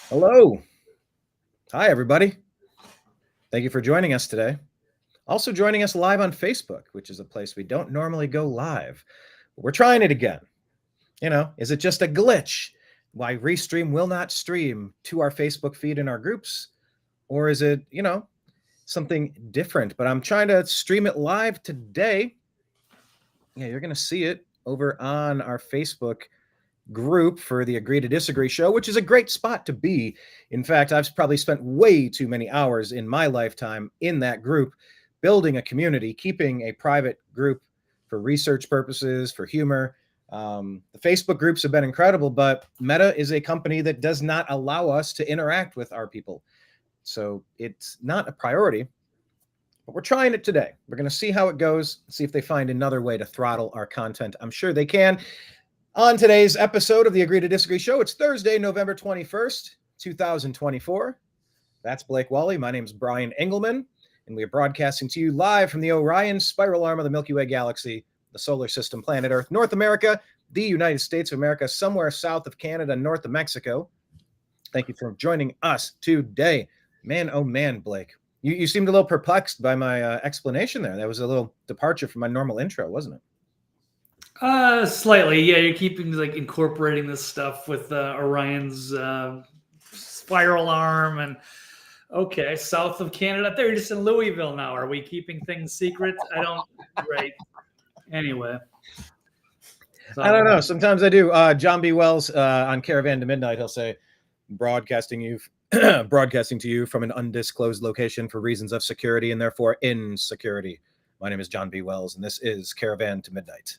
Hello. Hi, everybody. Thank you for joining us today. Also joining us live on Facebook, which is a place we don't normally go live. We're trying it again. Is it just a glitch? Why Restream will not stream to our Facebook feed in our groups? Or is it, something different? But I'm trying to stream it live today. Yeah, you're going to see it over on our Facebook group for the Agree to Disagree show, which is a great spot to be. In fact, I've probably spent way too many hours in my lifetime in that group, building a community, keeping a private group for research purposes, for humor. The Facebook groups have been incredible, but Meta is a company that does not allow us to interact with our people. So it's not a priority, but we're trying it today. We're going to see how it goes, see if they find another way to throttle our content. I'm sure they can. On today's episode of the Agree to Disagree show, it's Thursday, November 21st, 2024. That's Blake Walley. My name is Brian Engelman, and we are broadcasting to you live from the Orion spiral arm of the Milky Way galaxy, the solar system, planet Earth, North America, the United States of America, somewhere south of Canada, north of Mexico. Thank you for joining us today. Man, oh man, Blake. You seemed a little perplexed by my explanation there. That was a little departure from my normal intro, wasn't it? Slightly, yeah. You're keeping incorporating this stuff with Orion's spiral arm and south of Canada. They're just in Louisville now. Are we keeping things secret? I don't. Right. Anyway, I don't know. Sometimes I do. John B. Wells on Caravan to Midnight, he'll say, broadcasting to you from an undisclosed location for reasons of security and therefore insecurity. My name is John B. Wells, and this is Caravan to Midnight.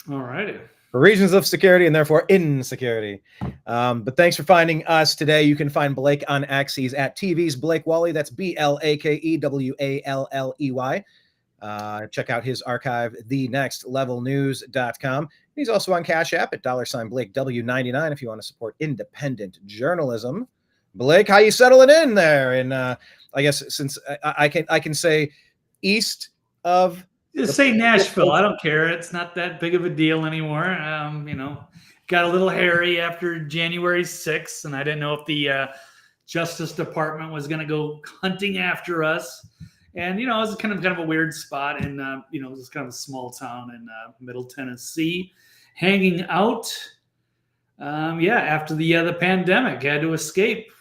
All righty. For reasons of security and therefore insecurity. But thanks for finding us today. You can find Blake on X. He's at TV's Blake Walley. That's BLAKEWALLEY. Check out his archive, thenextlevelnews.com. He's also on Cash App at $Blake W99 if you want to support independent journalism. Blake, how you settling in there? And I guess since I can say east of. Just say Nashville. I don't care. It's not that big of a deal anymore. Got a little hairy after January 6th, and I didn't know if the Justice Department was going to go hunting after us. And, it was kind of a weird spot in, it was kind of a small town in Middle Tennessee, hanging out. After the pandemic, had to escape.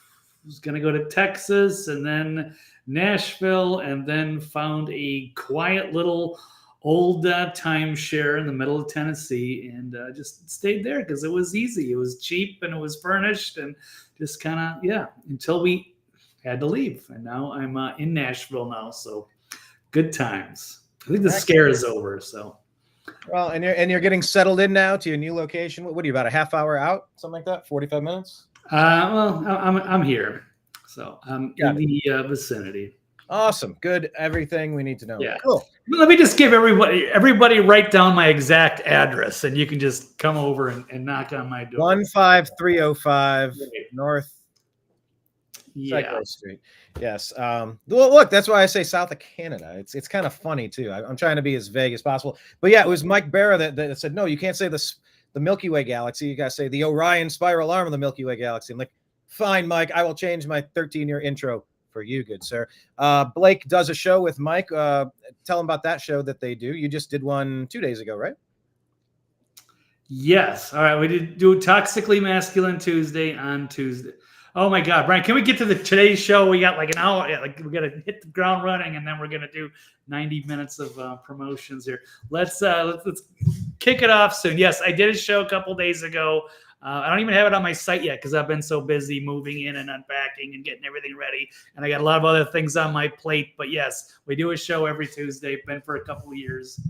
Was going to go to Texas and then Nashville, and then found a quiet little old timeshare in the middle of Tennessee, and just stayed there because it was easy. It was cheap and it was furnished, and just until we had to leave. And now I'm in Nashville now, so good times. I think the scare is over. So, well, and you're getting settled in now to your new location. What are you, about a half hour out, something like that? 45 minutes? I'm here, so I'm in the vicinity. Awesome, good, everything we need to know. Yeah, cool. Let me just give everybody write down my exact address, and you can just come over and knock on my door. 15305 North Jaguar Street. Yes. Well, look, that's why I say south of Canada. It's kind of funny too. I'm trying to be as vague as possible. But yeah, it was Mike Barra that said, no, you can't say the Milky Way galaxy. You got to say the Orion spiral arm of the Milky Way galaxy. I'm like, fine, Mike, I will change my 13-year intro for you, good sir. Blake does a show with Mike. Tell him about that show that they do. You just did one 2 days ago, right? Yes. All right. We did do Toxically Masculine Tuesday on Tuesday. Oh my God, Brian, can we get to today's show? We got like an hour. Yeah, we got to hit the ground running, and then we're going to do 90 minutes of promotions here. Let's kick it off soon. Yes, I did a show a couple days ago. I don't even have it on my site yet because I've been so busy moving in and unpacking and getting everything ready. And I got a lot of other things on my plate. But yes, we do a show every Tuesday. Been for a couple of years.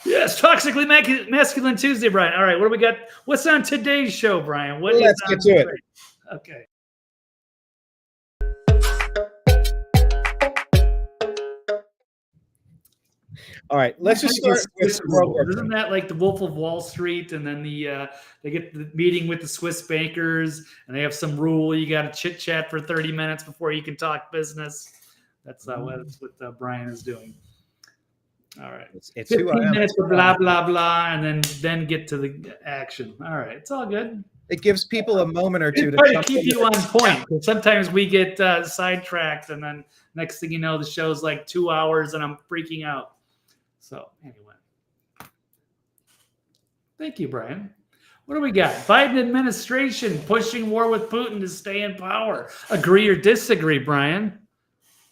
Yes, Toxically Masculine Tuesday, Brian. All right, what do we got? What's on today's show, Brian? Let's get to it. Okay. All right, let's just start with isn't that like the Wolf of Wall Street? And then they get the meeting with the Swiss bankers, and they have some rule you got to chit chat for 30 minutes before you can talk business. That's what Brian is doing. All right, it's 15 minutes for blah blah blah, and then get to the action. All right, it's all good. it gives people a moment or two to try to keep you on point. Sometimes we get sidetracked, and then next thing you know, the show's like 2 hours, and I'm freaking out. So anyway, thank you, Brian. What do we got? Biden administration pushing war with Putin to stay in power. Agree or disagree, Brian?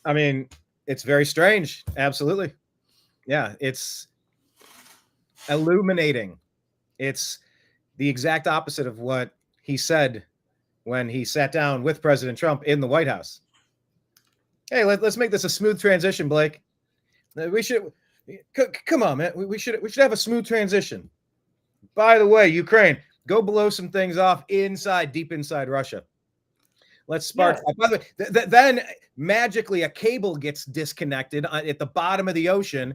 I mean, it's very strange. Absolutely. Yeah, it's illuminating. It's the exact opposite of what he said when he sat down with President Trump in the White House. Hey, let's make this a smooth transition, Blake. We should come on, man. We should have a smooth transition. By the way, Ukraine, go blow some things off deep inside Russia. Let's spark. Yeah. By the way, then magically a cable gets disconnected at the bottom of the ocean.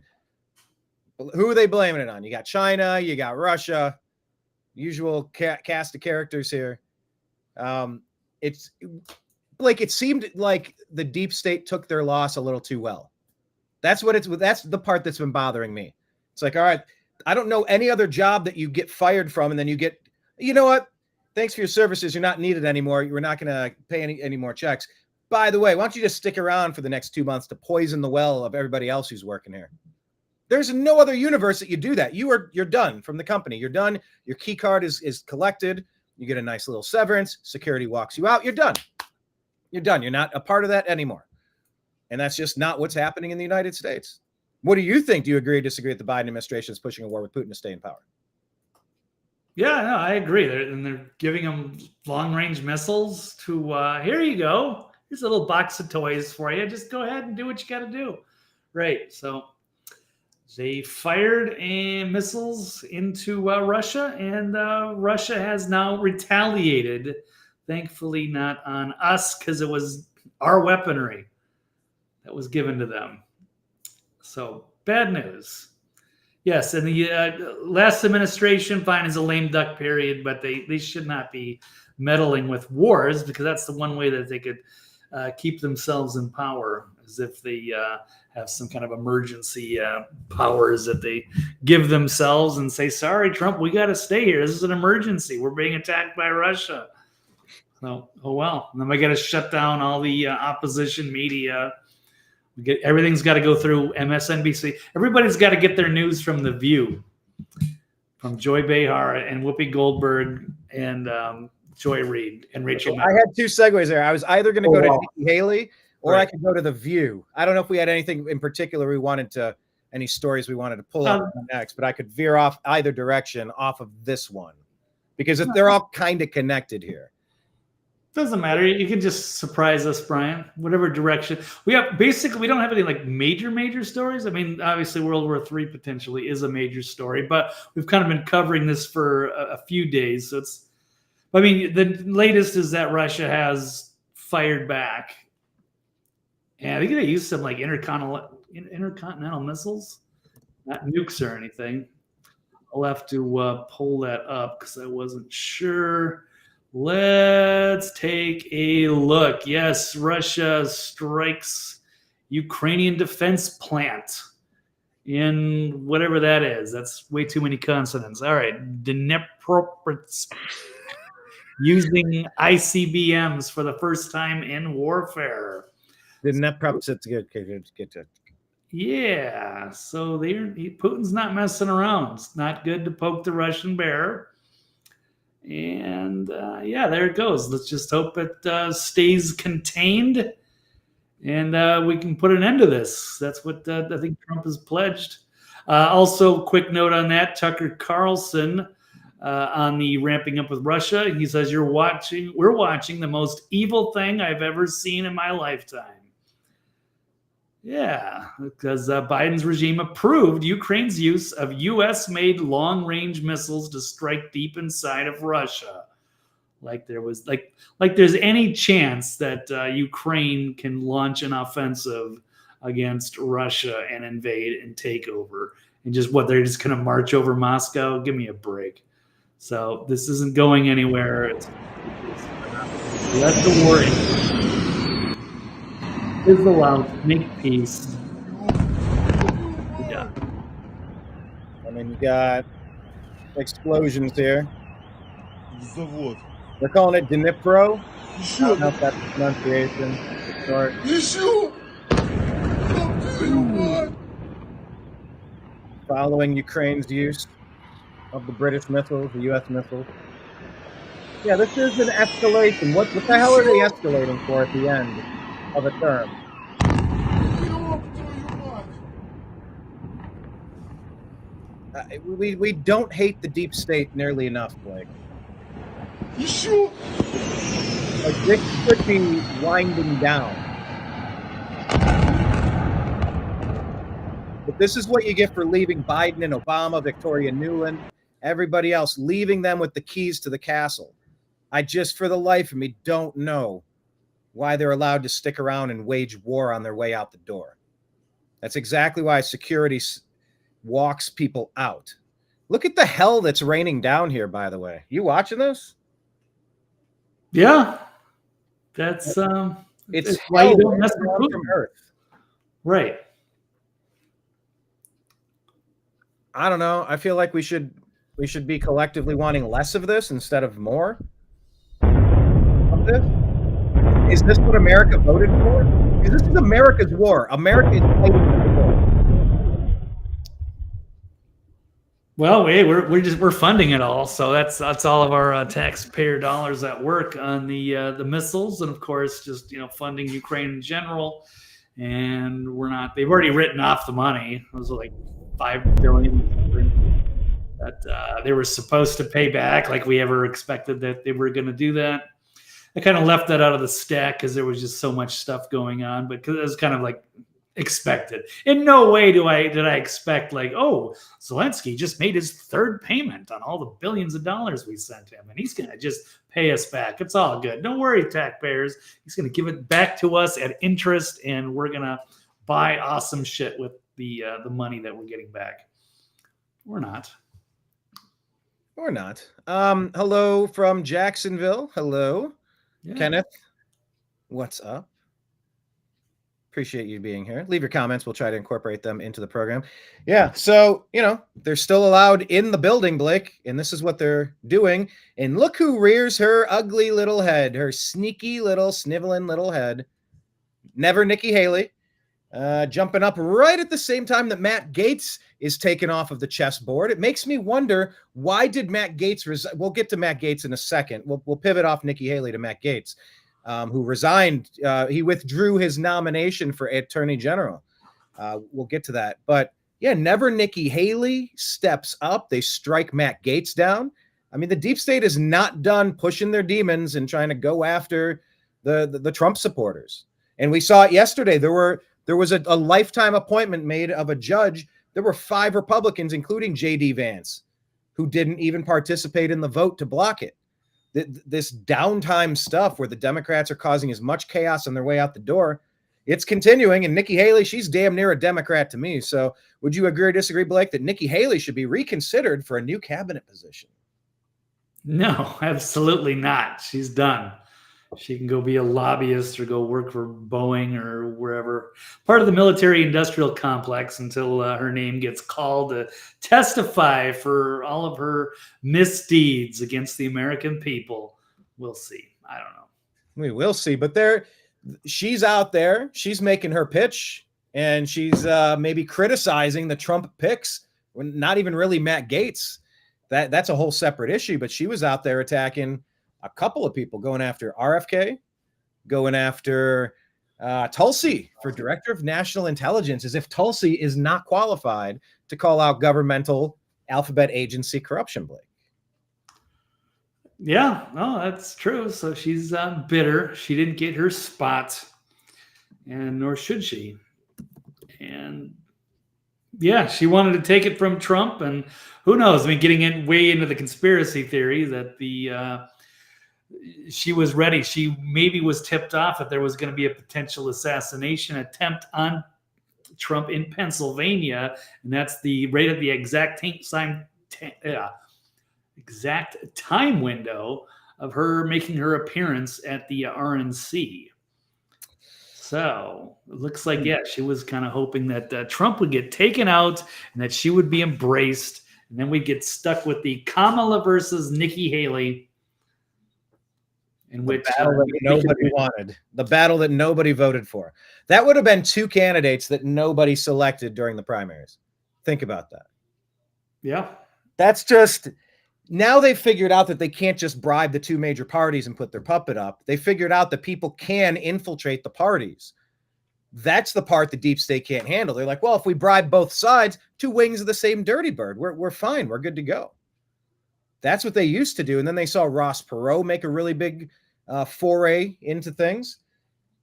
Who are they blaming it on? You got China, you got Russia, usual cast of characters here. It's Blake. It seemed like the deep state took their loss a little too well. That's the part that's been bothering me. It's like, all right, I don't know any other job that you get fired from, and then you get, you know what? Thanks for your services. You're not needed anymore. We're not going to pay any more checks. By the way, why don't you just stick around for the next 2 months to poison the well of everybody else who's working here? There's no other universe that you do that. You're done from the company. You're done. Your key card is collected. You get a nice little severance. Security walks you out. You're done. You're done. You're not a part of that anymore. And that's just not what's happening in the United States. What do you think? Do you agree or disagree that the Biden administration is pushing a war with Putin to stay in power? Yeah, no, I agree. They're giving them long-range missiles to, here you go. Here's a little box of toys for you. Just go ahead and do what you got to do. Right. So they fired missiles into Russia, and Russia has now retaliated. Thankfully, not on us, because it was our weaponry that was given to them. So bad news. Yes, and the last administration, fine, is a lame duck period, but they should not be meddling with wars, because that's the one way that they could keep themselves in power, as if they have some kind of emergency powers that they give themselves and say, sorry, Trump, we got to stay here. This is an emergency. We're being attacked by Russia. So, oh well. And then we got to shut down all the opposition media. Everything's got to go through MSNBC. Everybody's got to get their news from The View, from Joy Behar and Whoopi Goldberg and Joy Reid and Rachel. I had two segues there. I was either going to go to Nikki Haley or I could go to The View. I don't know if we had anything in particular any stories we wanted to pull up next, but I could veer off either direction off of this one, because they're all kind of connected here. Doesn't matter. You can just surprise us, Brian. Whatever direction we have. Basically, we don't have any like major stories. I mean, obviously, World War III potentially is a major story, but we've kind of been covering this for a few days. So it's. I mean, the latest is that Russia has fired back, and I think they used some like intercontinental missiles, not nukes or anything. I'll have to pull that up because I wasn't sure. Let's take a look. Yes, Russia strikes Ukrainian defense plant in whatever that is. That's way too many consonants. All right. Dnipropetrovsk, using ICBMs for the first time in warfare. Dnipropetrovsk. Yeah. So Putin's not messing around. It's not good to poke the Russian bear. And there it goes. Let's just hope it stays contained, and we can put an end to this. That's what I think Trump has pledged. Also, quick note on that: Tucker Carlson on the ramping up with Russia. He says we're watching the most evil thing I've ever seen in my lifetime. Yeah, because Biden's regime approved Ukraine's use of U.S.-made long-range missiles to strike deep inside of Russia. Like there's any chance that Ukraine can launch an offensive against Russia and invade and take over. And they're just going to march over Moscow? Give me a break. So this isn't going anywhere. Let the war end. Is allowed, make peace. Yeah. I mean, you got explosions here. They're calling it Dnipro. I don't know if that's the pronunciation. Sorry. Following Ukraine's use of the British missiles, the U.S. missiles. Yeah, this is an escalation. What the hell are they escalating for at the end of a term? We don't hate the deep state nearly enough, Blake. You sure? Like, this could be winding down. But this is what you get for leaving Biden and Obama, Victoria Nuland, everybody else, leaving them with the keys to the castle. I just, for the life of me, don't know why they're allowed to stick around and wage war on their way out the door. That's exactly why security walks people out. Look at the hell that's raining down here, by the way. You watching this? Yeah. That's it's why hell you don't mess from with Earth. Right. I don't know. I feel like we should be collectively wanting less of this instead of more of this. Is this what America voted for? Because this is America's war. America is fighting this war. Well, we're funding it all, so that's all of our taxpayer dollars at work on the missiles, and of course, just funding Ukraine in general. And we're not. They've already written off the money. It was like $5 billion that they were supposed to pay back. Like we ever expected that they were going to do that. I kind of left that out of the stack because there was just so much stuff going on, but because it was kind of like expected. In no way did I expect like, oh, Zelensky just made his third payment on all the billions of dollars we sent him, and he's gonna just pay us back. It's all good. Don't worry, taxpayers. He's gonna give it back to us at interest, and we're gonna buy awesome shit with the money that we're getting back. We're not. Or not. Hello from Jacksonville. Hello, Yeah. Kenneth. What's up? Appreciate you being here. Leave your comments. We'll try to incorporate them into the program. Yeah, so, they're still allowed in the building, Blake, and this is what they're doing. And look who rears her ugly little head, her sneaky little sniveling little head. Never Nikki Haley. Jumping up right at the same time that Matt Gaetz is taken off of the chessboard. It makes me wonder, why did Matt Gaetz resign? We'll get to Matt Gaetz in a second. We'll pivot off Nikki Haley to Matt Gaetz. Who resigned. He withdrew his nomination for Attorney General. We'll get to that. But yeah, never Nikki Haley steps up. They strike Matt Gaetz down. I mean, the deep state is not done pushing their demons and trying to go after the Trump supporters. And we saw it yesterday. There was a lifetime appointment made of a judge. There were 5 Republicans, including J.D. Vance, who didn't even participate in the vote to block it. This downtime stuff where the Democrats are causing as much chaos on their way out the door, it's continuing. And Nikki Haley, she's damn near a Democrat to me. So would you agree or disagree, Blake, that Nikki Haley should be reconsidered for a new cabinet position? No, absolutely not. She's done. She can go be a lobbyist or go work for Boeing or wherever, part of the military-industrial complex, until her name gets called to testify for all of her misdeeds against the American people. We'll see. I don't know. We will see. But she's out there. She's making her pitch, and she's maybe criticizing the Trump picks. Not even really Matt Gaetz. That's a whole separate issue. But she was out there attacking a couple of people, going after RFK, going after Tulsi for Director of National Intelligence, as if Tulsi is not qualified to call out governmental alphabet agency corruption, Blake. Yeah, no, that's true. So she's bitter. She didn't get her spot, and nor should she. And yeah, she wanted to take it from Trump, and who knows? I mean, getting way into the conspiracy theory that she was ready. She maybe was tipped off that there was going to be a potential assassination attempt on Trump in Pennsylvania, and that's right at the exact time window of her making her appearance at the RNC. So it looks like, yeah, she was kind of hoping that Trump would get taken out and that she would be embraced, and then we'd get stuck with the Kamala versus Nikki Haley in which battle that nobody wanted, the battle that nobody voted for. That would have been two candidates that nobody selected during the primaries. Think about that. Yeah. That's just, now they've figured out that they can't just bribe the two major parties and put their puppet up. They figured out that people can infiltrate the parties. That's the part the deep state can't handle. They're like, well, if we bribe both sides, two wings of the same dirty bird, we're fine. We're good to go. That's what they used to do. And then they saw Ross Perot make a really big foray into things.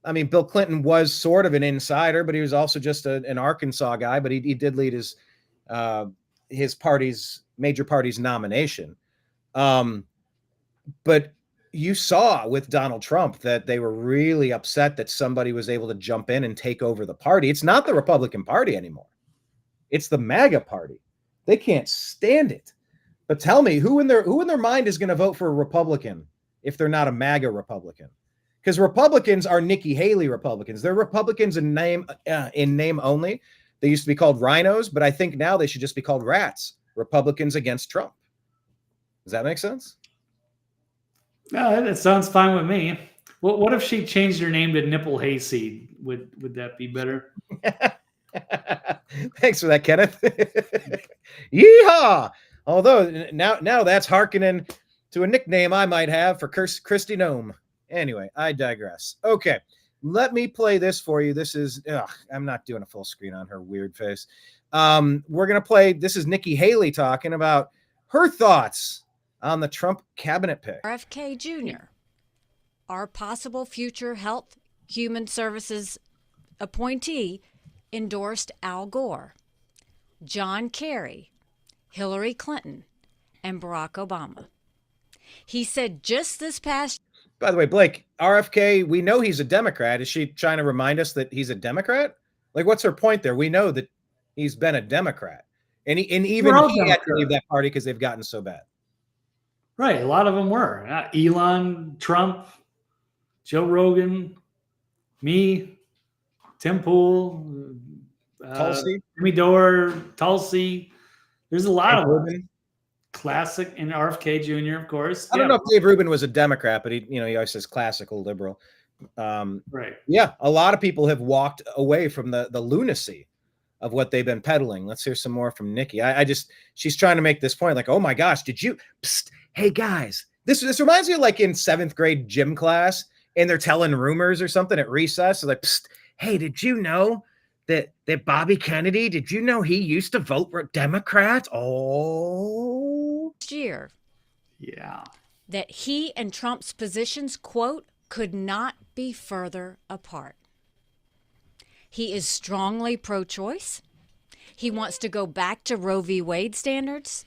I mean, Bill Clinton was sort of an insider, but he was also just an Arkansas guy, but he did lead his major party's nomination. But you saw with Donald Trump that they were really upset that somebody was able to jump in and take over the party. It's not the Republican Party anymore. It's the MAGA party. They can't stand it. But tell me, who in their mind is going to vote for a Republican if they're not a MAGA Republican? Because Republicans are Nikki Haley Republicans. They're Republicans in name only. They used to be called rhinos, but I think now they should just be called rats. Republicans against Trump. Does that make sense? No, that sounds fine with me. What if she changed her name to Nipple Hayseed? Would that be better? Thanks for that, Kenneth. Yeehaw! Although now that's hearkening to a nickname I might have for Christy Gnome. Anyway, I digress. Okay, let me play this for you. This is, I'm not doing a full screen on her weird face. We're going to play, this is Nikki Haley talking about her thoughts on the Trump cabinet pick. RFK Jr., our possible future Health Human Services appointee, endorsed Al Gore, John Kerry, Hillary Clinton, and Barack Obama. He said just this past... By the way, Blake, RFK, we know he's a Democrat. Is she trying to remind us that he's a Democrat? Like, what's her point there? We know that he's been a Democrat. And even he had to leave that party because they've gotten so bad. Right. A lot of them were. Elon, Trump, Joe Rogan, me, Tim Pool, Tulsi. Jimmy Dore, Tulsi. There's a lot of Rubin. Classic, and RFK Jr., of course. I don't know if Dave Rubin was a Democrat, but he always says classical liberal. Right. Yeah, a lot of people have walked away from the lunacy of what they've been peddling. Let's hear some more from Nikki. She's trying to make this point, like, oh my gosh, hey guys, this reminds me of like in 7th grade gym class, and they're telling rumors or something at recess. So like, hey, did you know that Bobby Kennedy, did you know he used to vote for Democrats? Oh, year. Yeah. That he and Trump's positions, quote, could not be further apart. He is strongly pro-choice. He wants to go back to Roe v. Wade standards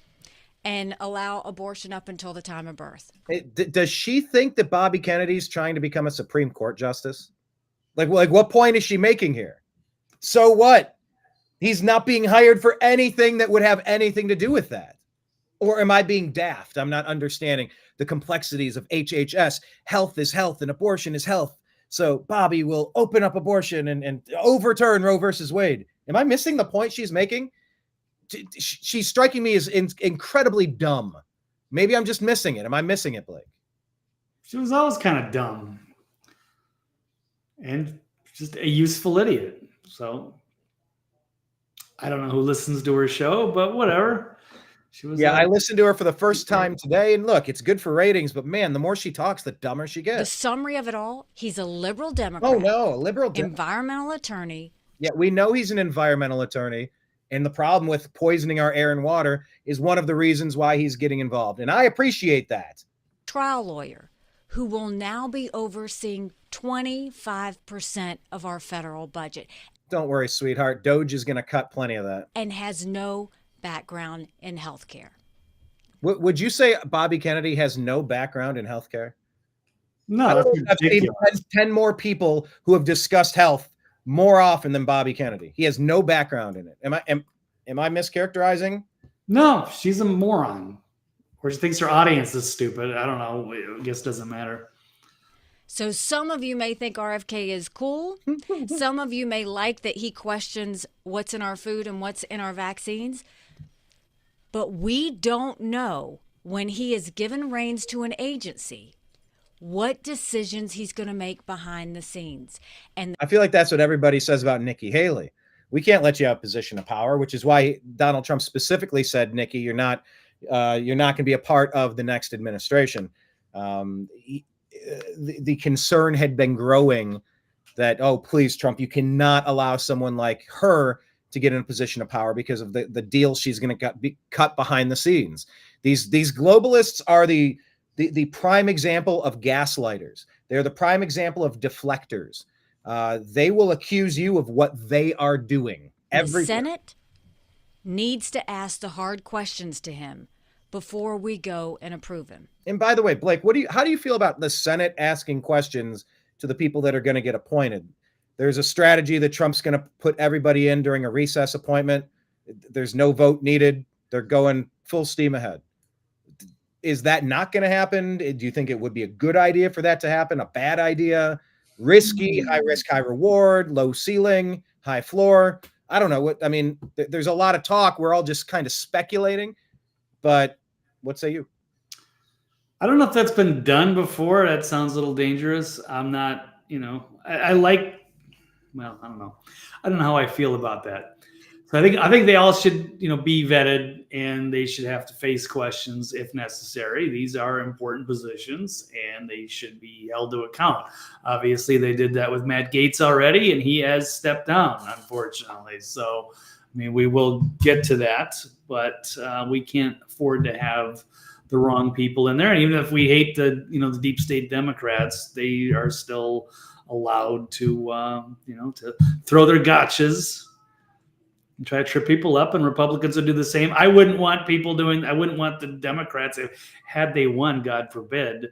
and allow abortion up until the time of birth. Does she think that Bobby Kennedy's trying to become a Supreme Court justice? Like what point is she making here? So what? He's not being hired for anything that would have anything to do with that. Or am I being daft? I'm not understanding the complexities of HHS. Health is health and abortion is health. So Bobby will open up abortion and overturn Roe versus Wade. Am I missing the point she's making? She's striking me as incredibly dumb. Maybe I'm just missing it. Am I missing it, Blake? She was always kind of dumb and just a useful idiot. So I don't know who listens to her show, but whatever. She was. Yeah, I listened to her for the first time today, and look, it's good for ratings, but man, the more she talks, the dumber she gets. The summary of it all, he's a liberal Democrat. Oh no, a liberal environmental attorney. Yeah, we know he's an environmental attorney, and the problem with poisoning our air and water is one of the reasons why he's getting involved, and I appreciate that. Trial lawyer who will now be overseeing 25% of our federal budget. Don't worry, sweetheart. Doge is going to cut plenty of that. And has no background in healthcare. Would you say Bobby Kennedy has no background in healthcare? No, I've seen 10 more people who have discussed health more often than Bobby Kennedy. He has no background in it. Am I mischaracterizing? No, she's a moron. Or she thinks her audience is stupid. I don't know. I guess it doesn't matter. So some of you may think RFK is cool. Some of you may like that he questions what's in our food and what's in our vaccines. But we don't know when he is given reins to an agency what decisions he's going to make behind the scenes. And I feel like that's what everybody says about Nikki Haley. We can't let you have position of power, which is why Donald Trump specifically said, Nikki, you're not going to be a part of the next administration. The concern had been growing that, oh, please, Trump, you cannot allow someone like her to get in a position of power because of the deal she's going to be cut behind the scenes. These globalists are the prime example of gaslighters. They're the prime example of deflectors. They will accuse you of what they are doing. The Senate needs to ask the hard questions to him before we go and approve him. And by the way, Blake, how do you feel about the Senate asking questions to the people that are going to get appointed? There's a strategy that Trump's going to put everybody in during a recess appointment. There's no vote needed. They're going full steam ahead. Is that not going to happen? Do you think it would be a good idea for that to happen? A bad idea? Risky, high risk, high reward, low ceiling, high floor? I don't know. There's a lot of talk. We're all just kind of speculating. But what say you? I don't know if that's been done before. That sounds a little dangerous. I'm not, I like, well, I don't know. I don't know how I feel about that. So I think they all should, be vetted, and they should have to face questions if necessary. These are important positions, and they should be held to account. Obviously, they did that with Matt Gaetz already, and he has stepped down, unfortunately. So, we will get to that, but we can't afford to have the wrong people in there. And even if we hate the deep state Democrats, they are still allowed to, to throw their gotchas and try to trip people up, and Republicans would do the same. I wouldn't want the Democrats, had they won, God forbid,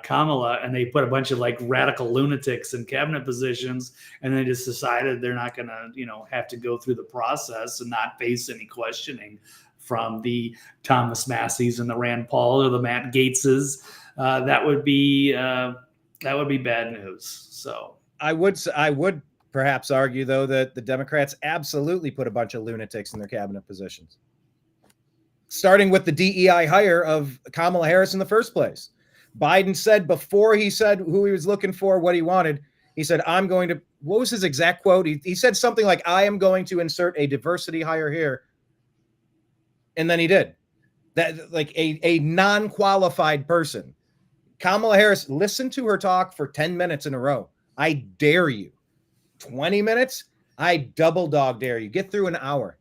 Kamala, and they put a bunch of like radical lunatics in cabinet positions, and they just decided they're not going to, have to go through the process and not face any questioning from the Thomas Masseys and the Rand Paul or the Matt Gaetzes. That would be bad news. So I would perhaps argue, though, that the Democrats absolutely put a bunch of lunatics in their cabinet positions, starting with the DEI hire of Kamala Harris in the first place. Biden said, before he said who he was looking for, what he wanted, he said, what was his exact quote? He said something like, I am going to insert a diversity hire here. And then he did that, like a non-qualified person. Kamala Harris, listen to her talk for 10 minutes in a row. I dare you. 20 minutes? I double dog dare you. Get through an hour.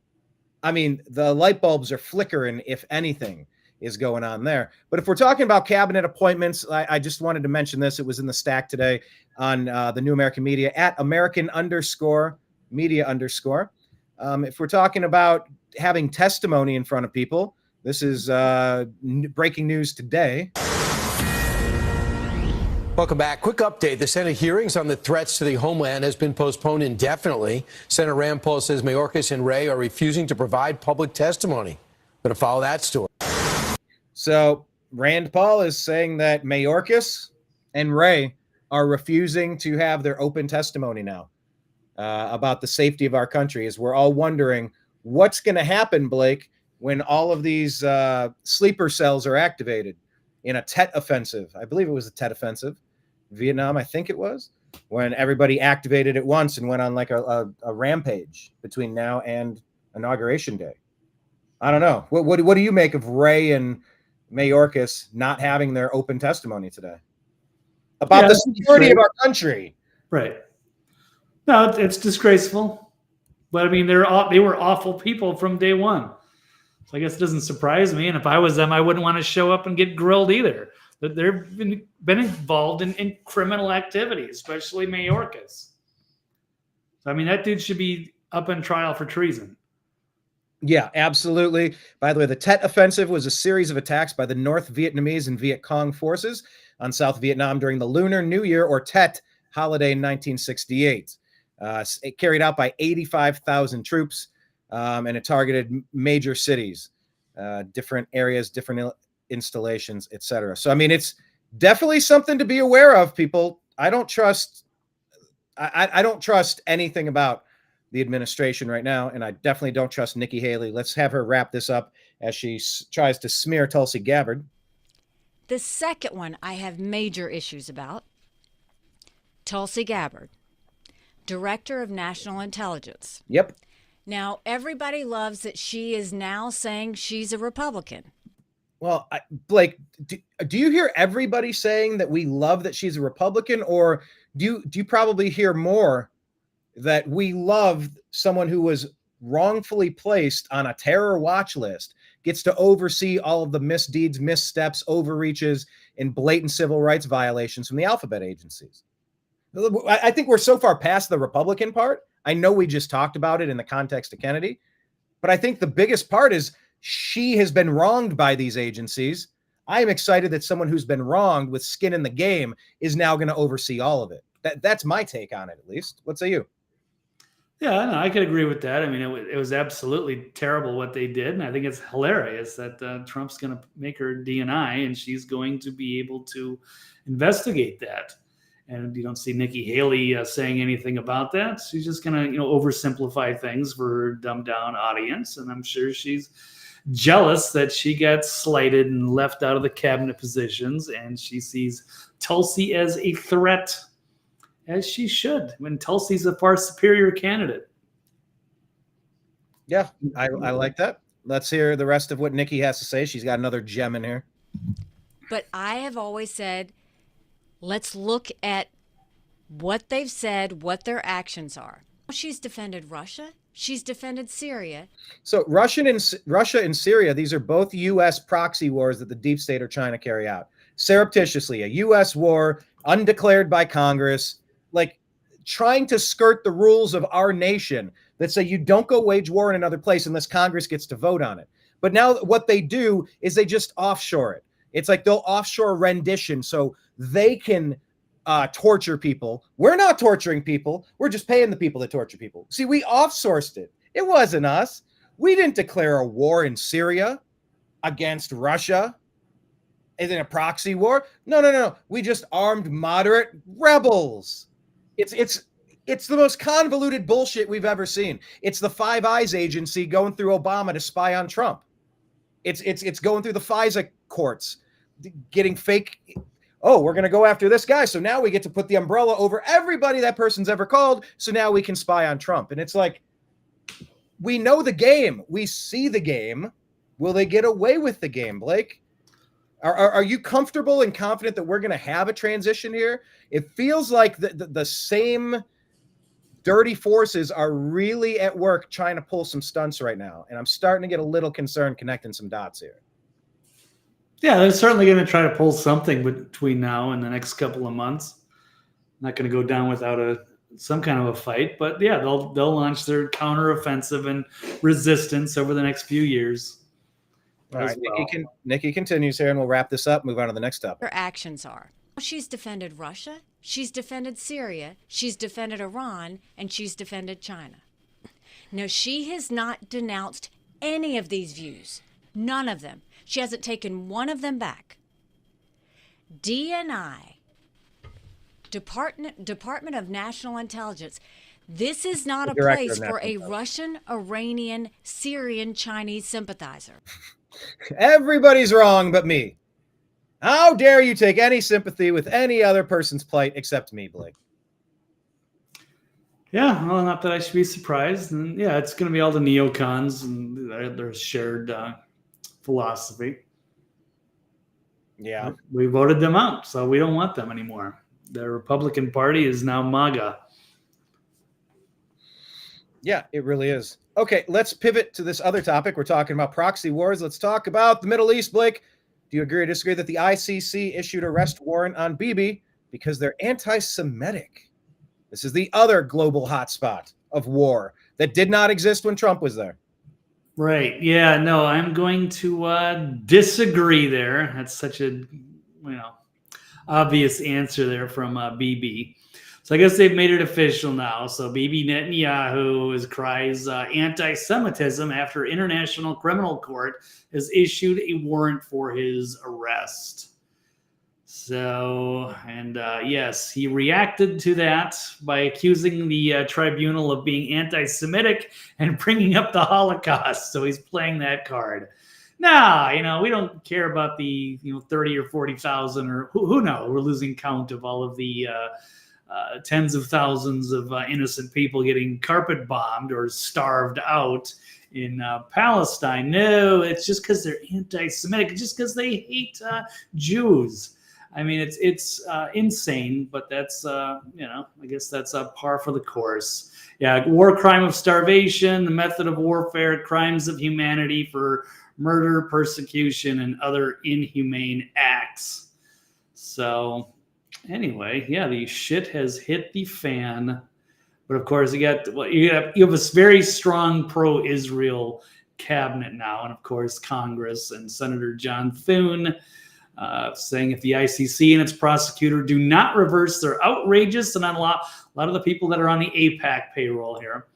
The light bulbs are flickering, if anything is going on there. But if we're talking about cabinet appointments, I just wanted to mention this. It was in the stack today on the New American Media at American_media_. If we're talking about having testimony in front of people, this is breaking news today. Welcome back. Quick update. The Senate hearings on the threats to the homeland has been postponed indefinitely. Senator Rand Paul says Mayorkas and Wray are refusing to provide public testimony. Going to follow that story. So Rand Paul is saying that Mayorkas and Wray are refusing to have their open testimony now about the safety of our country, as we're all wondering what's going to happen, Blake, when all of these sleeper cells are activated in a Tet offensive. I believe it was a Tet offensive. Vietnam, I think it was, when everybody activated at once and went on like a rampage between now and Inauguration Day. I don't know. What do you make of Wray and Mayorkas not having their open testimony today about the security of our country? Right. No, it's disgraceful. But they were awful people from day one. So I guess it doesn't surprise me. And if I was them, I wouldn't want to show up and get grilled either. They've been involved in criminal activity, especially Mayorkas. So, that dude should be up on trial for treason. Yeah, absolutely. By the way, the Tet Offensive was a series of attacks by the North Vietnamese and Viet Cong forces on South Vietnam during the Lunar New Year, or Tet, holiday in 1968. It carried out by 85,000 troops, and it targeted major cities, different areas, different installations, etc. So, it's definitely something to be aware of, people. I don't trust anything about the administration right now, and I definitely don't trust Nikki Haley. Let's have her wrap this up as she tries to smear Tulsi Gabbard. The second one I have major issues about. Tulsi Gabbard, Director of National Intelligence. Yep. Now, everybody loves that she is now saying she's a Republican. Well, Blake, do you hear everybody saying that we love that she's a Republican, or do you probably hear more that we love someone who was wrongfully placed on a terror watch list, gets to oversee all of the misdeeds, missteps, overreaches, and blatant civil rights violations from the alphabet agencies? I think we're so far past the Republican part. I know we just talked about it in the context of Kennedy, but I think the biggest part is she has been wronged by these agencies. I am excited that someone who's been wronged with skin in the game is now going to oversee all of it. That's my take on it, at least. What say you? Yeah, no, I could agree with that. I mean, it was absolutely terrible what they did. And I think it's hilarious that Trump's going to make her DNI and she's going to be able to investigate that. And you don't see Nikki Haley saying anything about that. She's just going to, oversimplify things for her dumbed down audience. And I'm sure she's jealous that she got slighted and left out of the cabinet positions. And she sees Tulsi as a threat, as she should, when Tulsi's a far superior candidate. Yeah, I like that. Let's hear the rest of what Nikki has to say. She's got another gem in here. But I have always said, let's look at what they've said, what their actions are. She's defended Russia. She's defended Syria. So Russia and Syria, these are both U.S. proxy wars that the deep state are trying to carry out surreptitiously. A U.S. war, undeclared by Congress, like trying to skirt the rules of our nation that say you don't go wage war in another place unless Congress gets to vote on it. But now what they do is they just offshore it. It's like they'll offshore rendition so they can torture people. We're not torturing people. We're just paying the people to torture people. See, we offsourced it. It wasn't us. We didn't declare a war in Syria against Russia. Is it a proxy war? No. We just armed moderate rebels. It's the most convoluted bullshit we've ever seen. It's the Five Eyes agency going through Obama to spy on Trump. It's going through the FISA courts, getting fake. Oh, we're going to go after this guy. So now we get to put the umbrella over everybody that person's ever called. So now we can spy on Trump. And it's like, we know the game. We see the game. Will they get away with the game, Blake? Are you comfortable and confident that we're going to have a transition here? It feels like the same dirty forces are really at work trying to pull some stunts right now. And I'm starting to get a little concerned connecting some dots here. Yeah, they're certainly going to try to pull something between now and the next couple of months. Not going to go down without some kind of a fight, but yeah, they'll launch their counteroffensive and resistance over the next few years. All right, well. Nikki continues here, and we'll wrap this up. Move on to the next topic. Her actions are: she's defended Russia, she's defended Syria, she's defended Iran, and she's defended China. Now, she has not denounced any of these views. None of them. She hasn't taken one of them back. DNI, Department of National Intelligence. This is not a place for a Russian, Iranian, Syrian, Chinese sympathizer. Everybody's wrong but me. How dare you take any sympathy with any other person's plight except me, Blake? Yeah, well, not that I should be surprised. And yeah, it's going to be all the neocons and their shared philosophy. Yeah. We voted them out, so we don't want them anymore. The Republican Party is now MAGA. Yeah, it really is. Okay, let's pivot to this other topic. We're talking about proxy wars. Let's talk about the Middle East, Blake. Do you agree or disagree that the ICC issued arrest warrant on Bibi because they're anti-Semitic? This is the other global hotspot of war that did not exist when Trump was there. Right. Yeah, no, I'm going to disagree there. That's such a, obvious answer there from Bibi. So I guess they've made it official now. So Bibi Netanyahu cries anti-Semitism after International Criminal Court has issued a warrant for his arrest. So, and yes, he reacted to that by accusing the tribunal of being anti-Semitic and bringing up the Holocaust. So he's playing that card. No, we don't care about the 30 or 40,000 or who knows. We're losing count of all of the tens of thousands of innocent people getting carpet bombed or starved out in Palestine. No, it's just because they're anti-Semitic. It's just because they hate Jews. I mean, it's insane, but that's I guess that's a par for the course. Yeah, war crime of starvation, the method of warfare, crimes of humanity for murder, persecution, and other inhumane acts. So, anyway, yeah, the shit has hit the fan. But of course, you have a very strong pro-Israel cabinet now, and of course, Congress and Senator John Thune. Saying if the ICC and its prosecutor do not reverse their outrageous, and on a lot of the people that are on the APAC payroll here,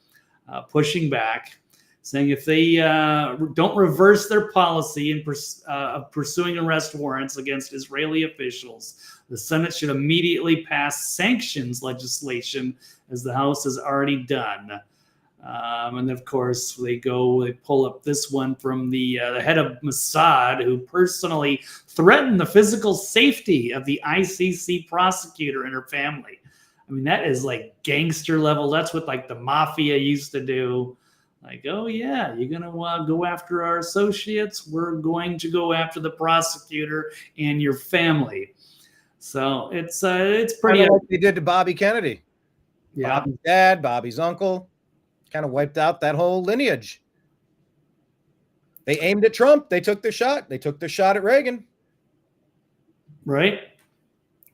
pushing back, saying if they don't reverse their policy of pursuing arrest warrants against Israeli officials, the Senate should immediately pass sanctions legislation, as the House has already done. And of course, they pull up this one from the head of Mossad, who personally threatened the physical safety of the ICC prosecutor and her family. I mean, that is like gangster level. That's what like the mafia used to do. Like, oh yeah, you're gonna go after our associates. We're going to go after the prosecutor and your family. So it's pretty. Like they did to Bobby Kennedy. Yeah, Bobby's dad, Bobby's uncle. Kind of wiped out that whole lineage. They aimed at Trump. They took their shot. They took their shot at Reagan. Right.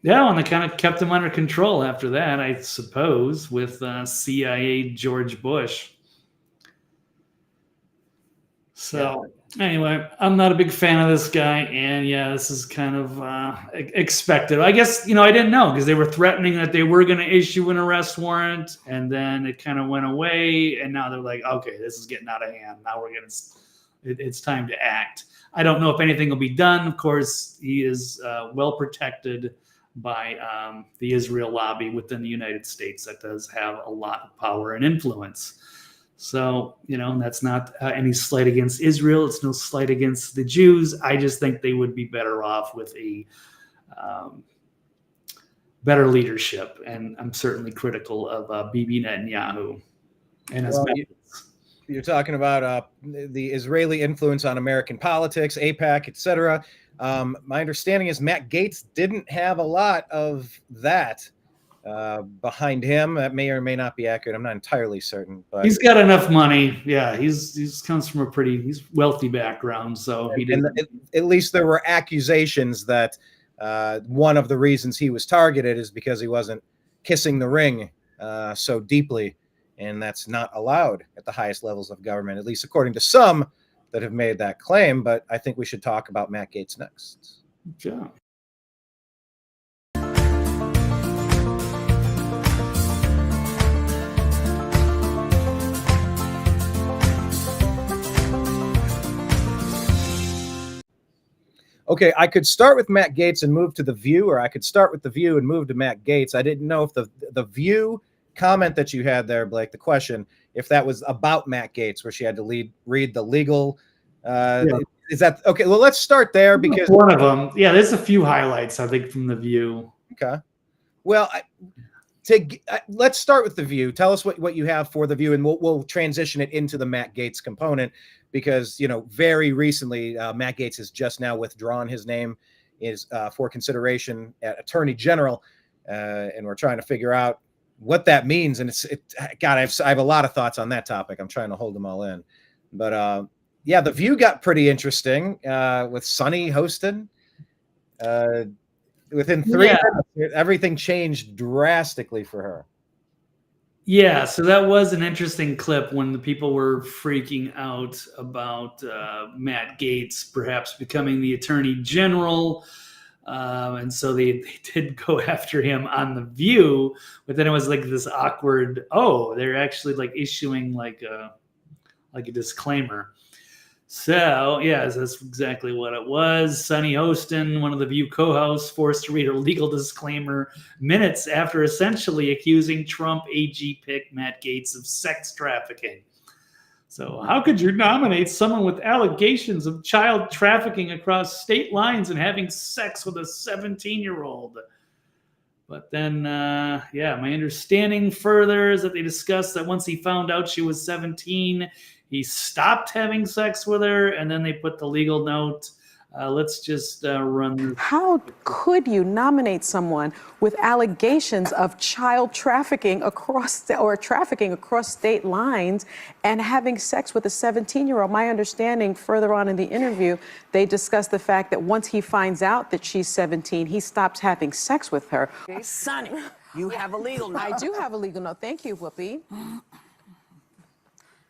Yeah, and they kind of kept him under control after that, I suppose, with CIA George Bush. So anyway, I'm not a big fan of this guy, and yeah, this is kind of expected. I guess, I didn't know because they were threatening that they were going to issue an arrest warrant, and then it kind of went away, and now they're like, okay, this is getting out of hand. Now it's time to act. I don't know if anything will be done. Of course, he is well protected by the Israel lobby within the United States that does have a lot of power and influence. So, that's not any slight against Israel. It's no slight against the Jews. I just think they would be better off with a better leadership. And I'm certainly critical of Bibi Netanyahu and his methods. You're talking about the Israeli influence on American politics, APAC, etc. My understanding is Matt Gaetz didn't have a lot of that behind him. That may or may not be accurate. I'm not entirely certain, but he's got enough money. Yeah, he's comes from he's wealthy background, so he didn't. At least there were accusations that one of the reasons he was targeted is because he wasn't kissing the ring so deeply, and that's not allowed at the highest levels of government, at least according to some that have made that claim. But I think we should talk about Matt Gaetz next. Yeah. Okay, I could start with Matt Gaetz and move to The View, or I could start with The View and move to Matt Gaetz. I didn't know if the View comment that you had there, Blake, the question, if that was about Matt Gaetz, where she had to read the legal. Is that okay? Well, let's start there because one of them. Yeah, there's a few highlights I think from The View. Okay, well, let's start with The View. Tell us what you have for The View, and we'll transition it into the Matt Gaetz component. Because, very recently, Matt Gaetz has just now withdrawn his name for consideration at Attorney General. And we're trying to figure out what that means. And God, I have a lot of thoughts on that topic. I'm trying to hold them all in. But The View got pretty interesting with Sunny hosting. Within 3 minutes, everything changed drastically for her. Yeah, so that was an interesting clip when the people were freaking out about Matt Gaetz perhaps becoming the Attorney General. And so they did go after him on The View, but then it was like this awkward, they're actually like issuing like a disclaimer. So, that's exactly what it was. Sunny Hostin, one of The View co-hosts, forced to read a legal disclaimer minutes after essentially accusing Trump AG pick Matt Gaetz of sex trafficking. So how could you nominate someone with allegations of child trafficking across state lines and having sex with a 17-year-old? But then, my understanding further is that they discussed that once he found out she was 17, he stopped having sex with her, and then they put the legal note. Let's just run this. How could you nominate someone with allegations of child trafficking across state lines and having sex with a 17-year-old? My understanding further on in the interview, they discussed the fact that once he finds out that she's 17, he stops having sex with her. Sonny, you have a legal note. I do have a legal note. Thank you, Whoopi.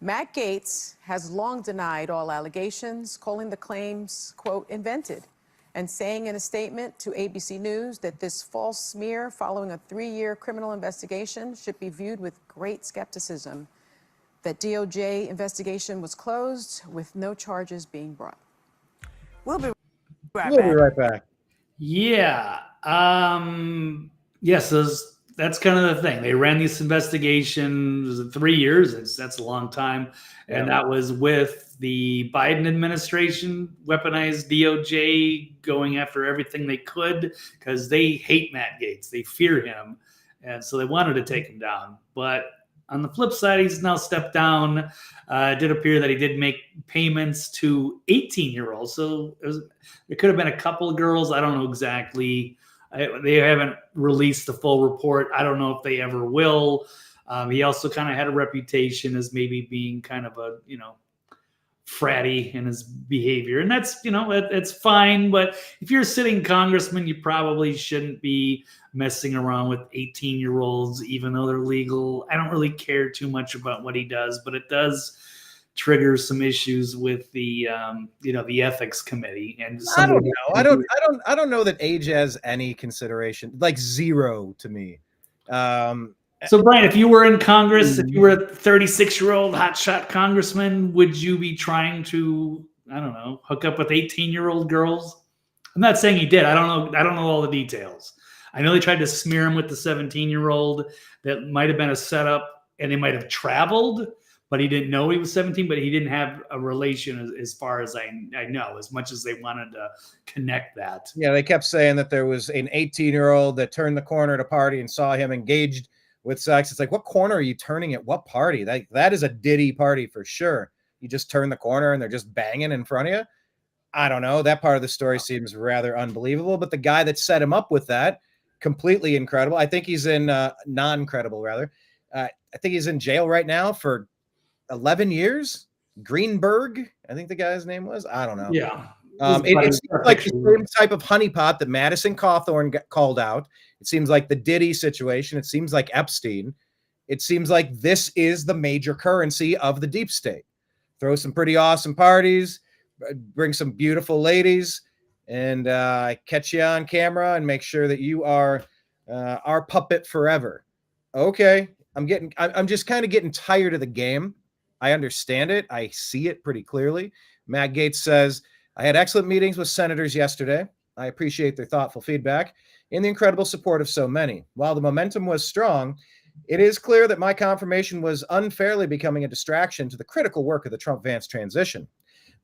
Matt Gaetz has long denied all allegations, calling the claims, quote, invented, and saying in a statement to ABC News that this false smear following a 3-year criminal investigation should be viewed with great skepticism. That DOJ investigation was closed with no charges being brought. We'll be Right back. Yeah. Yes, that's kind of the thing. They ran these investigations 3 years. That's a long time. And that was with the Biden administration, weaponized DOJ going after everything they could because they hate Matt Gaetz. They fear him. And so they wanted to take him down. But on the flip side, he's now stepped down. It did appear that he did make payments to 18-year-olds. So there could have been a couple of girls. I don't know exactly. They haven't released the full report. I don't know if they ever will. He also kind of had a reputation as maybe being kind of a, fratty in his behavior. And that's, it's fine. But if you're a sitting congressman, you probably shouldn't be messing around with 18-year-olds, even though they're legal. I don't really care too much about what he does, but it does trigger some issues with the the ethics committee. And I don't know. I don't know that age has any consideration, like zero to me. So Brian, if you were in Congress, if you were a 36-year-old hotshot congressman, would you be trying to, I don't know, hook up with 18-year-old girls? I'm not saying he did. I don't know all the details. I know they tried to smear him with the 17-year-old. That might have been a setup, and they might have traveled, but he didn't know he was 17, but he didn't have a relation as far as I know, as much as they wanted to connect that. Yeah, they kept saying that there was an 18-year-old that turned the corner at a party and saw him engaged with sex. It's like, what corner are you turning at what party? That is a Diddy party for sure. You just turn the corner and they're just banging in front of you. I don't know. That part of the story seems rather unbelievable, but the guy that set him up with that, completely incredible. I think he's in non-credible rather. I think he's in jail right now for 11 years. Greenberg, I think the guy's name was. I don't know. Yeah. It seems like the same type of honeypot that Madison Cawthorn called out. It seems like the Diddy situation. It seems like Epstein. It seems like this is the major currency of the deep state. Throw some pretty awesome parties, bring some beautiful ladies, and catch you on camera and make sure that you are our puppet forever. Okay, I'm just kind of getting tired of the game. I understand it. I see it pretty clearly. Matt Gaetz says, I had excellent meetings with senators yesterday. I appreciate their thoughtful feedback and the incredible support of so many. While the momentum was strong, it is clear that my confirmation was unfairly becoming a distraction to the critical work of the Trump-Vance transition.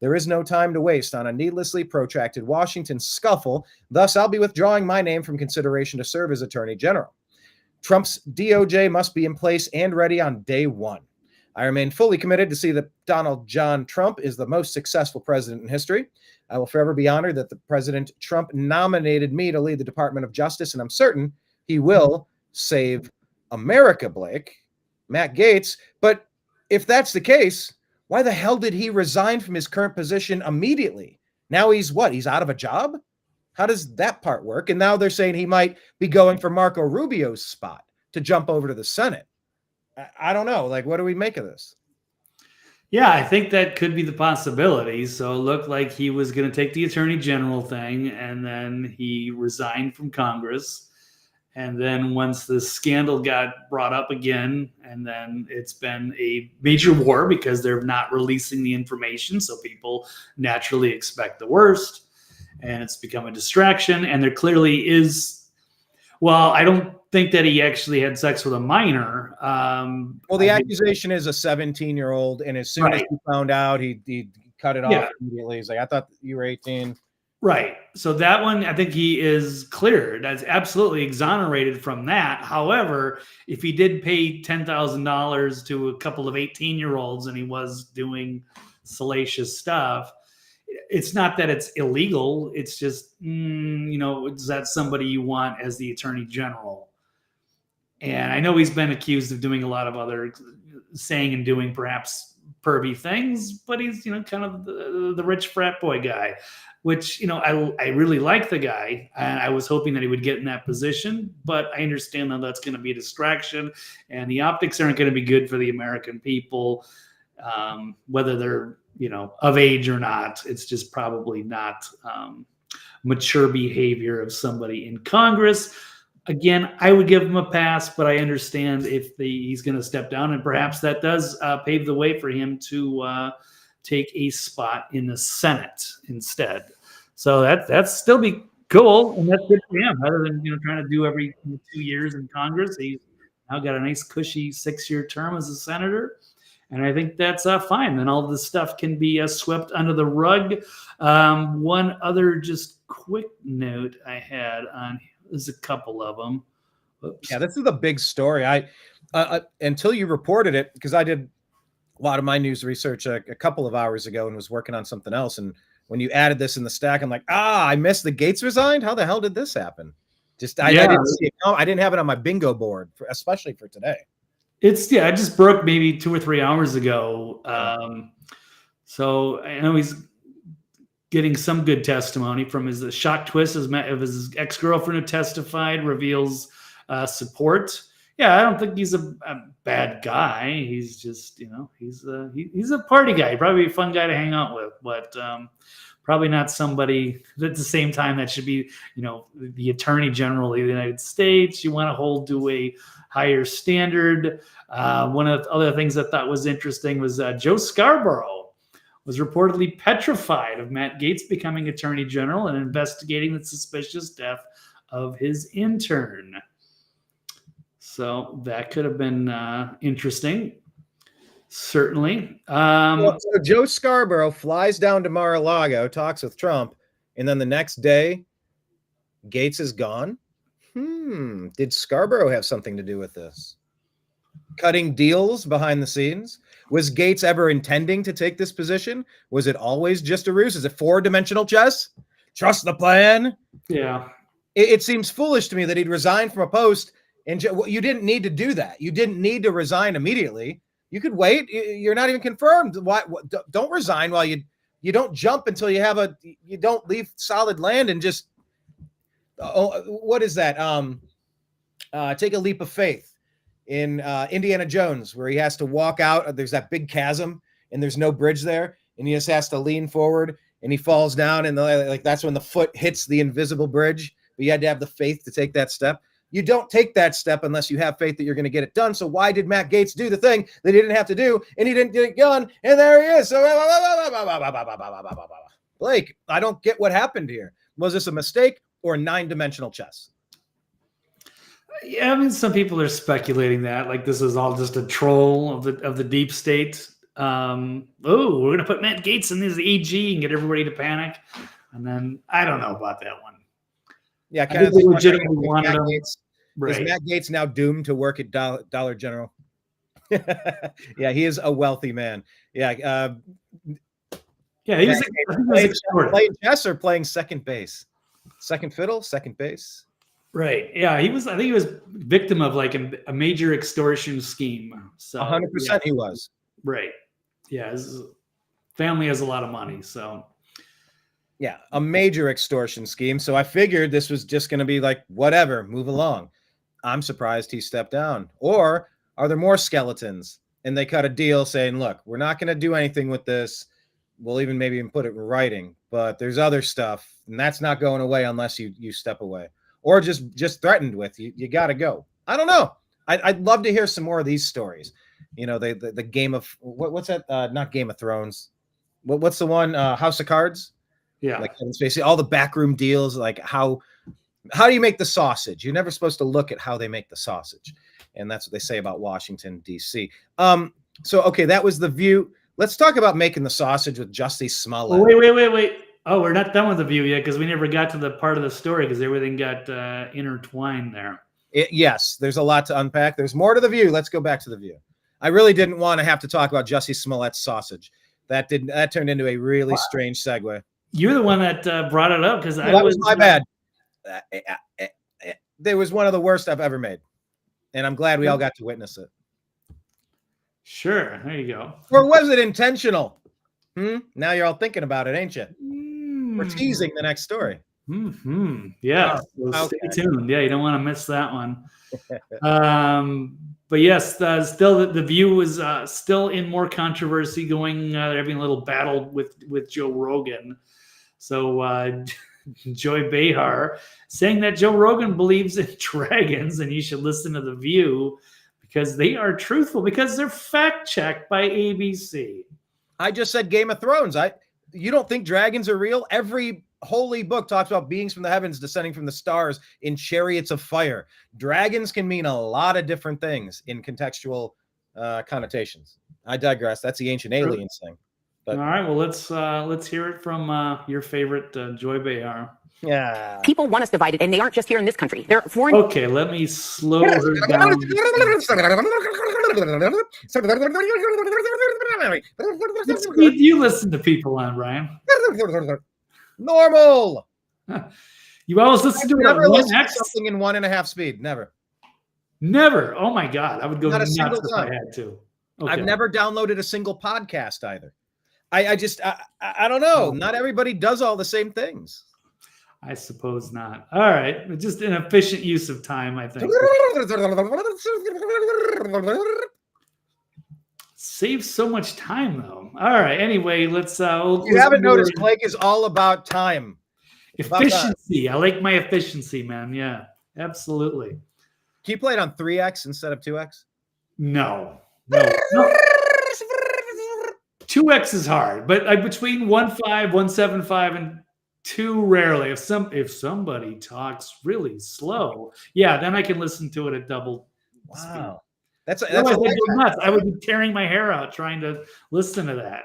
There is no time to waste on a needlessly protracted Washington scuffle. Thus, I'll be withdrawing my name from consideration to serve as Attorney General. Trump's DOJ must be in place and ready on day one. I remain fully committed to see that Donald John Trump is the most successful president in history. I will forever be honored that the President Trump nominated me to lead the Department of Justice, and I'm certain he will save America, Blake. Matt Gaetz. But if that's the case, why the hell did he resign from his current position immediately? Now he's what? He's out of a job? How does that part work? And now they're saying he might be going for Marco Rubio's spot to jump over to the Senate. I don't know. Like, what do we make of this? Yeah, I think that could be the possibility. So it looked like he was going to take the attorney general thing, and then he resigned from Congress. And then once the scandal got brought up again, and then it's been a major war because they're not releasing the information. So people naturally expect the worst, and it's become a distraction. And there clearly is, well, I don't think that he actually had sex with a minor. Well, the accusation is a 17-year-old, and as soon as he found out, he cut it off immediately. He's like, I thought you were 18. Right. So that one, I think he is cleared. That's absolutely exonerated from that. However, if he did pay $10,000 to a couple of 18-year-olds and he was doing salacious stuff, it's not that it's illegal. It's just, is that somebody you want as the attorney general? And I know he's been accused of doing a lot of other saying and doing perhaps pervy things, but he's, kind of the rich frat boy guy, which, I really like the guy, and I was hoping that he would get in that position, but I understand that that's going to be a distraction, and the optics aren't going to be good for the American people, whether they're, of age or not. It's just probably not mature behavior of somebody in Congress. Again, I would give him a pass, but I understand if he's going to step down, and perhaps that does pave the way for him to take a spot in the Senate instead. So that's still be cool, and that's good for him. Rather than trying to do every 2 years in Congress, he's now got a nice cushy 6-year term as a senator, and I think that's fine. Then all this stuff can be swept under the rug. One other just quick note I had on. There's a couple of them. Oops. Yeah, this is a big story. I until you reported it, because I did a lot of my news research a couple of hours ago and was working on something else. And when you added this in the stack, I'm like, I missed the Gaetz resigned. How the hell did this happen? I didn't see it. I didn't have it on my bingo board, especially for today. I just broke maybe 2 or 3 hours ago. So I know he's getting some good testimony from his shock twist of his ex-girlfriend who testified, reveals support. Yeah, I don't think he's a bad guy. He's just, he's a party guy. Probably a fun guy to hang out with, but probably not somebody at the same time that should be, the Attorney General of the United States. You want to hold to a higher standard. One of the other things I thought was interesting was Joe Scarborough was reportedly petrified of Matt Gaetz becoming Attorney General and investigating the suspicious death of his intern. So that could have been interesting, certainly. So Joe Scarborough flies down to Mar-a-Lago, talks with Trump, and then the next day, Gaetz is gone. Did Scarborough have something to do with this? Cutting deals behind the scenes? Was Gaetz ever intending to take this position? Was it always just a ruse? Is it 4-dimensional chess? Trust the plan? Yeah. It seems foolish to me that he'd resign from a post, and you didn't need to do that. You didn't need to resign immediately. You could wait. You're not even confirmed. Why? Don't resign while you don't jump until you don't leave solid land and just, what is that? Take a leap of faith. In Indiana Jones, where he has to walk out, there's that big chasm and there's no bridge there, and he just has to lean forward and he falls down, and that's when the foot hits the invisible bridge. But you had to have the faith to take that step. You don't take that step unless you have faith that you're going to get it done. So why did Matt Gaetz do the thing that he didn't have to do, and he didn't get it done, and there he is? So Blake, I don't get what happened here. Was this a mistake or 9-dimensional chess? Yeah, I mean, some people are speculating that like this is all just a troll of the deep state. We're gonna put Matt Gaetz in his AG and get everybody to panic, and then I don't know about that one. Yeah, kind of legitimately wanted him. Is Matt Gaetz now doomed to work at Dollar General? Yeah, he is a wealthy man. Yeah, he was playing chess or playing second base, second fiddle, second base. Right. Yeah, I think he was victim of like a major extortion scheme. So 100% he was. Right. Yeah, his family has a lot of money, so yeah, a major extortion scheme. So I figured this was just going to be like, whatever, move along. I'm surprised he stepped down. Or are there more skeletons? And they cut a deal saying, look, we're not going to do anything with this. We'll even maybe put it in writing, but there's other stuff, and that's not going away unless you step away. Or just threatened with you got to go. I don't know. I'd love to hear some more of these stories. The game of what's that? Not Game of Thrones. What's the one? House of Cards. Yeah. Like basically all the backroom deals, like how How do you make the sausage? You're never supposed to look at how they make the sausage. And that's what they say about Washington, D.C. Okay, that was The View. Let's talk about making the sausage with Jussie Smollett. Oh, wait. Oh, we're not done with The View yet because we never got to the part of the story because everything got intertwined there. Yes, there's a lot to unpack. There's more to The View. Let's go back to The View. I really didn't want to have to talk about Jussie Smollett's sausage. That turned into a really strange segue. You're the one that brought it up because that was my bad. There was one of the worst I've ever made, and I'm glad we all got to witness it. Sure, there you go. Or was it intentional? Now you're all thinking about it, ain't you? We're teasing the next story. Yeah, so stay tuned. Yeah, you don't want to miss that one. But yes, still the View is still in more controversy going. They're having a little battle with Joe Rogan. So Joy Behar saying that Joe Rogan believes in dragons and you should listen to The View because they are truthful, because they're fact-checked by ABC. I just said Game of Thrones. You don't think dragons are real? Every holy book talks about beings from the heavens descending from the stars in chariots of fire. Dragons can mean a lot of different things in contextual connotations. I digress. That's the ancient aliens thing. But, all right, well, let's hear it from your favorite Joy Behar. Yeah. People want us divided, and they aren't just here in this country. They're foreign. Okay, let me slow her down. What speed do you listen to people on, Brian? Normal. You always listen to it at 1x? Something in 1.5 speed. Never. Oh my God, I would go nuts if I had to. Okay. I've never downloaded a single podcast either. I don't know. Not everybody does all the same things. I suppose not. All right. Just an efficient use of time, I think. Saves so much time, though. All right. Anyway, let's. You haven't noticed Blake is all about time. Efficiency. I like my efficiency, man. Yeah, absolutely. Can you play it on 3x instead of 2x? No. 2x is hard, but between 1.5, 1.75, and 2 rarely. If somebody talks really slow, yeah, then I can listen to it at double speed. That's I would be tearing my hair out trying to listen to that.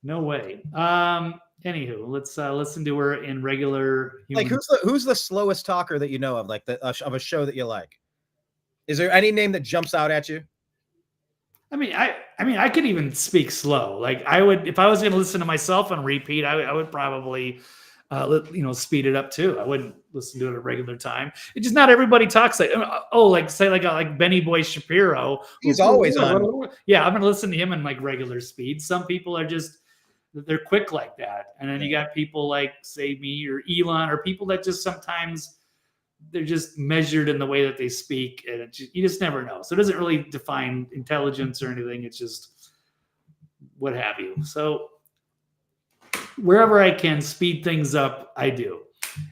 No way. Anywho, let's listen to her in regular. Like who's the slowest talker that you know of, like of a show that you like? Is there any name that jumps out at you? I mean, I could even speak slow. Like I would, if I was going to listen to myself on repeat, I would probably, speed it up too. I wouldn't listen to it at a regular time. It's just not everybody talks like, like Benny Boy Shapiro. He's always on. Yeah, I'm going to listen to him in like regular speed. Some people are they're quick like that. And then you got people like, say, me or Elon, or people that just sometimes they're just measured in the way that they speak, and you just never know. So it doesn't really define intelligence or anything. It's just what have you. So wherever I can speed things up, I do.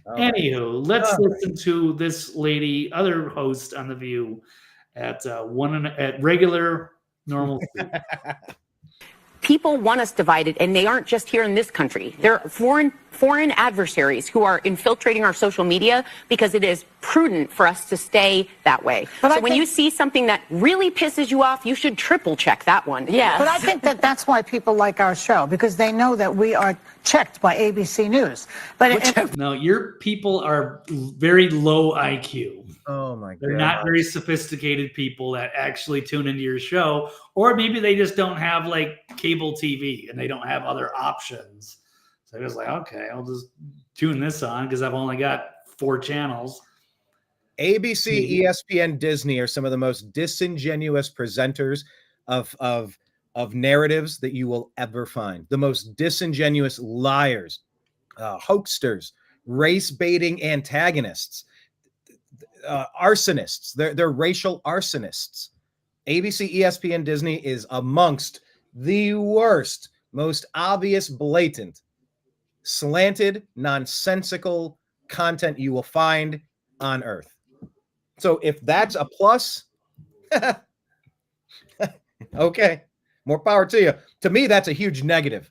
Anywho, let's listen to this lady, other host on The View, at regular normal speed. People want us divided, and they aren't just here in this country. They're foreign adversaries who are infiltrating our social media because it is prudent for us to stay that way. So when you see something that really pisses you off, you should triple check that one. Yeah. But I think that's why people like our show, because they know that we are checked by ABC News. But no, your people are very low IQ. Oh my God. They're not very sophisticated people that actually tune into your show, or maybe they just don't have like cable TV and they don't have other options. So I was like, okay, I'll just tune this on because I've only got 4 channels. ABC, ESPN, Disney are some of the most disingenuous presenters of narratives that you will ever find. The most disingenuous liars, hoaxsters, race baiting antagonists, arsonists. They're racial arsonists. ABC, ESPN, Disney is amongst the worst, most obvious, blatant, slanted, nonsensical content you will find on earth. So if that's a plus, okay, more power to you. To me, that's a huge negative.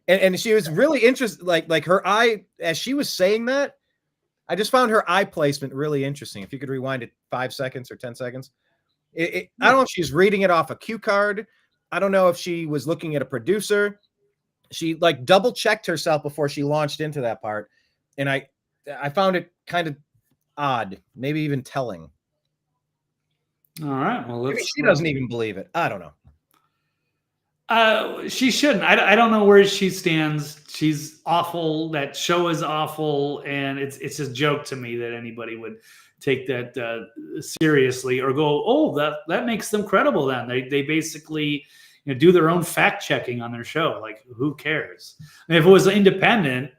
And she was really interested, like her eye, as she was saying that, I just found her eye placement really interesting. If you could rewind it 5 seconds or 10 seconds. I don't know if she's reading it off a cue card. I don't know if she was looking at a producer. She like double checked herself before she launched into that part. And I found it kind of odd, maybe even telling. All right. Well, maybe she doesn't even believe it. I don't know. She shouldn't. I don't know where she stands. She's awful. That show is awful, and it's a joke to me that anybody would take that seriously or go, oh, that makes them credible. Then they basically do their own fact checking on their show. Like, who cares? And if it was independent,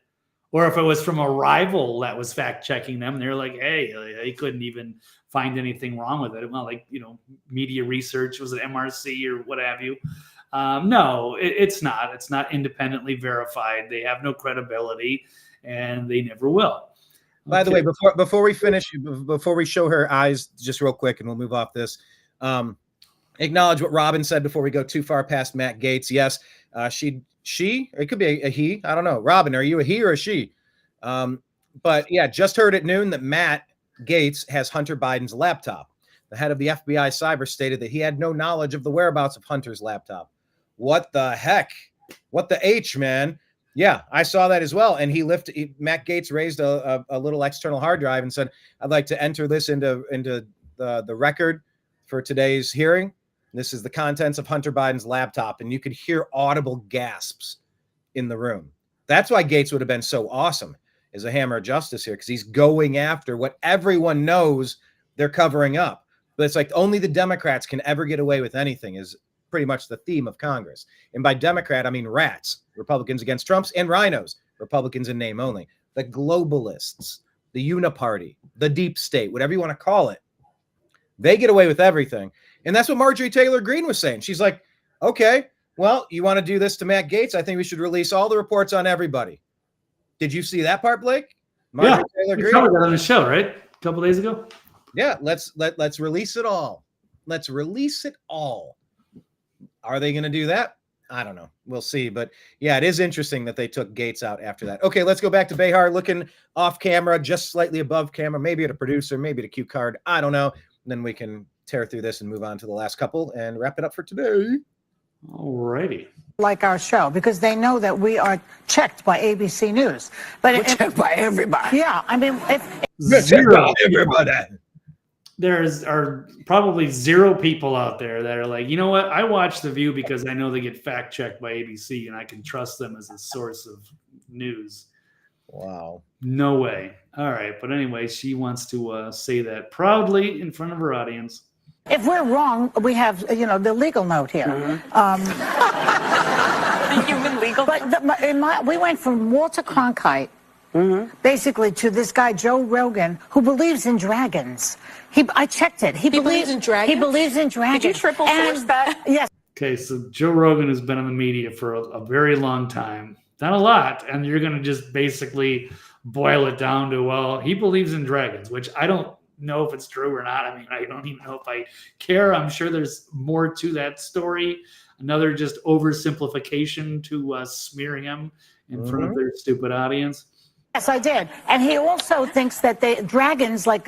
or if it was from a rival that was fact checking them, they're like, hey, they couldn't even find anything wrong with it. Well, like media research, was it MRC or what have you? No, it's not. It's not independently verified. They have no credibility, and they never will. By the way, before we finish, before we show her eyes, just real quick, and we'll move off this. Acknowledge what Robin said before we go too far past Matt Gaetz. Yes, she. It could be a he. I don't know. Robin, are you a he or a she? But yeah, just heard at noon that Matt Gaetz has Hunter Biden's laptop. The head of the FBI cyber stated that he had no knowledge of the whereabouts of Hunter's laptop. What the heck? What the H, man? Yeah, I saw that as well. And Matt Gaetz raised a little external hard drive and said, I'd like to enter this into the record for today's hearing. This is the contents of Hunter Biden's laptop. And you could hear audible gasps in the room. That's why Gaetz would have been so awesome as a hammer of justice here, because he's going after what everyone knows they're covering up. But it's like only the Democrats can ever get away with anything is pretty much the theme of Congress. And by Democrat, I mean rats, Republicans against Trumps, and rhinos, Republicans in name only. The globalists, the uniparty, the deep state, whatever you want to call it, they get away with everything. And that's what Marjorie Taylor Greene was saying. She's like, okay, well, you want to do this to Matt Gaetz? I think we should release all the reports on everybody. Did you see that part, Blake? Marjorie Taylor Greene covered that on the show, right? A couple days ago. Yeah, let's release it all. Let's release it all. Are they going to do that? I don't know. We'll see. But yeah, it is interesting that they took Gaetz out after that. Okay, let's go back to Behar looking off camera, just slightly above camera, maybe at a producer, maybe at a cue card. I don't know. And then we can tear through this and move on to the last couple and wrap it up for today. All righty. Like our show, because they know that we are checked by ABC News. But We're checked by everybody. Yeah, I mean, Everybody. Are probably zero people out there that are like, you know what? I watch The View because I know they get fact checked by ABC and I can trust them as a source of news. Wow. No way. All right. But anyway, she wants to say that proudly in front of her audience. if we're wrong, we have, the legal note here. The human legal note? But we went from Walter Cronkite basically to this guy, Joe Rogan, who believes in dragons. I checked it. He believes in dragons? He believes in dragons. Did you triple source that? Yes. Okay, so Joe Rogan has been in the media for a very long time. Not a lot, and you're going to just basically boil it down to, well, he believes in dragons, which I don't know if it's true or not. I mean, I don't even know if I care. I'm sure there's more to that story. Another just oversimplification to smear him in front of their stupid audience. Yes, I did. And he also thinks that dragons, like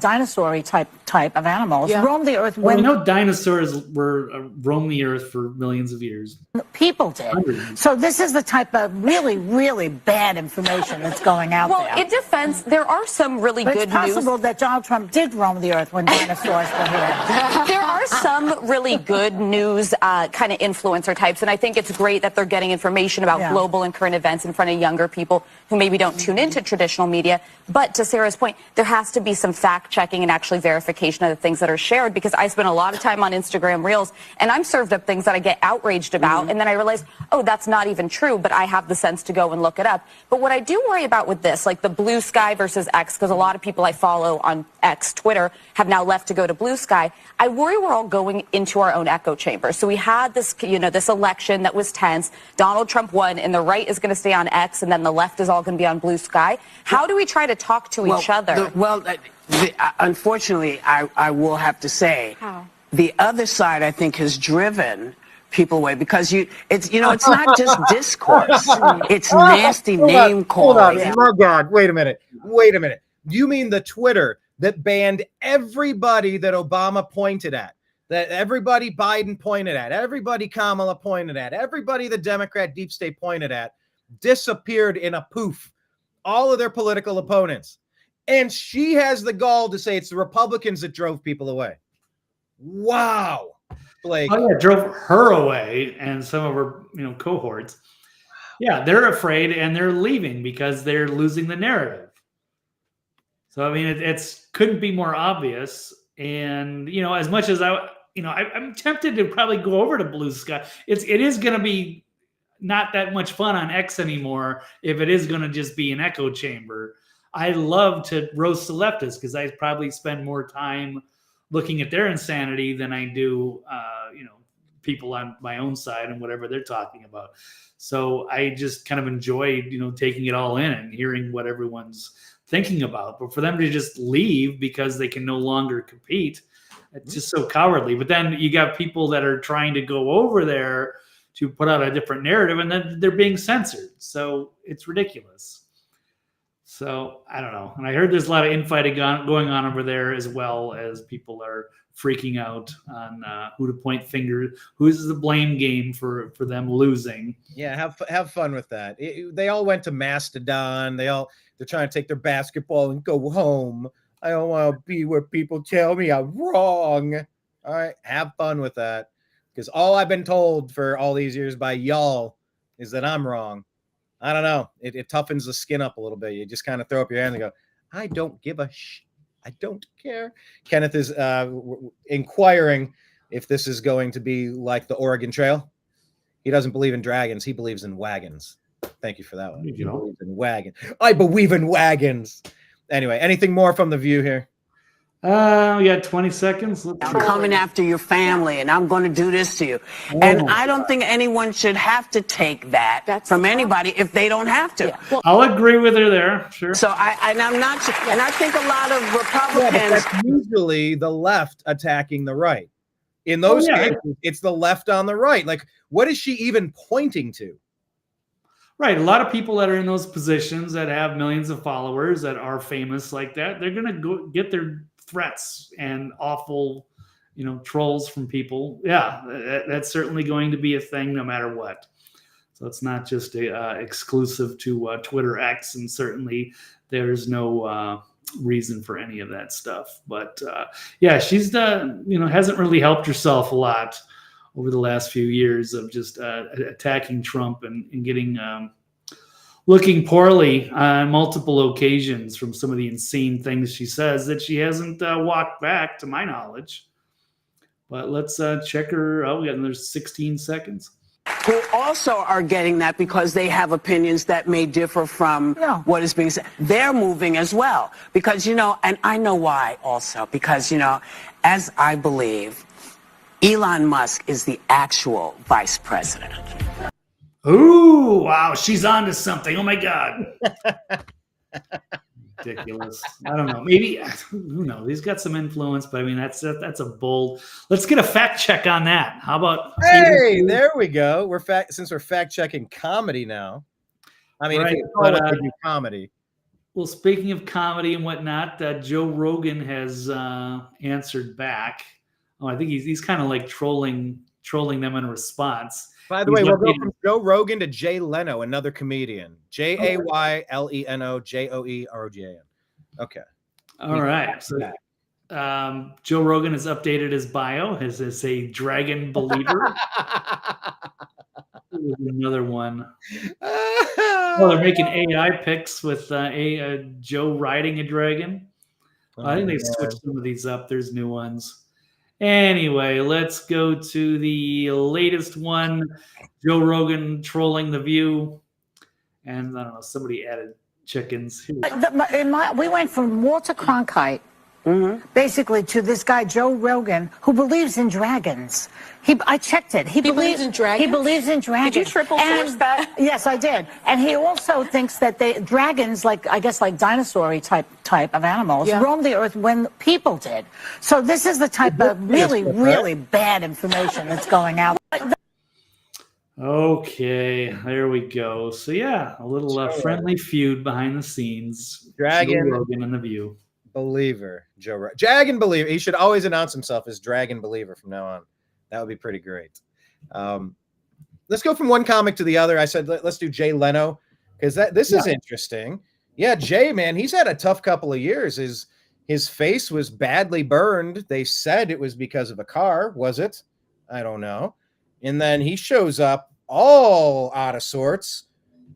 dinosaur type of animals, roam the earth. Well, dinosaurs were roam the earth for millions of years. People did. Hundreds. So this is the type of really, really bad information that's going out there. Well, in defense, there are some really good news. It's possible that Donald Trump did roam the earth when dinosaurs were here. There are some really good news kind of influencer types, and I think it's great that they're getting information about global and current events in front of younger people who maybe don't tune into traditional media. But to Sarah's point, there has to be some fact checking and actually verification of the things that are shared, because I spend a lot of time on Instagram Reels and I'm served up things that I get outraged about, and then I realize, oh, that's not even true, but I have the sense to go and look it up. But what I do worry about with this, like the Blue Sky versus X, because a lot of people I follow on X, Twitter, have now left to go to Blue Sky, I worry we're all going into our own echo chamber. So we had this, this election that was tense. Donald Trump won, and the right is going to stay on X, and then the left is all going to be on Blue Sky. How do we try to talk to each other? Unfortunately, I will have to say, the other side, I think, has driven people away, because it's not just discourse. It's nasty name calling. Hold on. Oh, God. Wait a minute. You mean the Twitter that banned everybody that Obama pointed at, that everybody Biden pointed at, everybody Kamala pointed at, everybody the Democrat deep state pointed at, disappeared in a poof, all of their political opponents. And she has the gall to say it's the Republicans that drove people away. Wow. Blake. Oh, yeah, drove her away and some of her, cohorts. Yeah, they're afraid and they're leaving because they're losing the narrative. So, I mean, it's couldn't be more obvious. And, as much as I'm tempted to probably go over to Blue Sky. It is going to be not that much fun on X anymore if it is going to just be an echo chamber. I love to roast the leftists because I probably spend more time looking at their insanity than I do, people on my own side and whatever they're talking about. So I just kind of enjoyed, taking it all in and hearing what everyone's thinking about. But for them to just leave because they can no longer compete, it's just so cowardly. But then you got people that are trying to go over there to put out a different narrative, and then they're being censored. So it's ridiculous. So I don't know. And I heard there's a lot of infighting going on over there, as well as people are freaking out on who to point fingers, who's the blame game for them losing. Yeah, have fun with that. They all went to Mastodon. They're trying to take their basketball and go home. I don't want to be where people tell me I'm wrong. All right, have fun with that. Because all I've been told for all these years by y'all is that I'm wrong. I don't know. It toughens the skin up a little bit. You just kind of throw up your hand and go, I don't give a I don't care. Kenneth is inquiring if this is going to be like the Oregon Trail. He doesn't believe in dragons. He believes in wagons. Thank you for that one. He believes in wagons. I believe in wagons. Anyway, anything more from The View here? We got 20 seconds. I'm coming after your family, and I'm going to do this to you. And I don't think anyone should have to take that from anybody if they don't have to. Yeah. Well, I'll agree with her there. Sure. So I'm not, and I think a lot of Republicans. Yeah, that's usually the left attacking the right. In those cases, it's the left on the right. Like, what is she even pointing to? Right. A lot of people that are in those positions that have millions of followers that are famous like that, they're going to go get their threats and awful, trolls from people. Yeah, that's certainly going to be a thing no matter what. So it's not just exclusive to Twitter X, and certainly there's no reason for any of that stuff. But yeah, she's hasn't really helped herself a lot over the last few years of just attacking Trump and getting looking poorly on multiple occasions from some of the insane things she says that she hasn't walked back, to my knowledge. But let's check her out. There's 16 seconds. Who also are getting that because they have opinions that may differ from what is being said. They're moving as well because, and I know why also, because, as I believe, Elon Musk is the actual vice president. Ooh, wow, she's on to something. Oh, my God. Ridiculous. I don't know. Maybe, who knows? He's got some influence, but I mean, that's a bold. Let's get a fact check on that. How about? Hey, there we go. Since we're fact checking comedy now. I mean, if you call it do comedy. Well, speaking of comedy and whatnot, Joe Rogan has answered back. Oh, I think he's kind of like trolling them in response. By the way, we'll go from Joe Rogan to Jay Leno, another comedian. JayLeno JoeRogan. Okay. All right. So, Joe Rogan has updated his bio as a dragon believer. Another one. Oh, they're making AI pics with Joe riding a dragon. I think they've switched some of these up. There's new ones. Anyway, let's go to the latest one. Joe Rogan trolling The View. And I don't know, somebody added chickens. We went from Walter Cronkite, basically, to this guy, Joe Rogan, who believes in dragons. I checked it. He believes in dragons? He believes in dragons. Did you triple source that? Yes, I did. And he also thinks that dragons, like dinosaur type of animals, roamed the earth when people did. So this is the type of really, really bad information that's going out. Okay, there we go. So yeah, a little friendly feud behind the scenes. Dragon Joe Rogan and The View. Believer, Dragon Believer. He should always announce himself as Dragon Believer from now on. That would be pretty great. Let's go from one comic to the other. I said let's do Jay Leno because this is interesting. Yeah, Jay, man, he's had a tough couple of years. His face was badly burned. They said it was because of a car. Was it? I don't know. And then he shows up all out of sorts.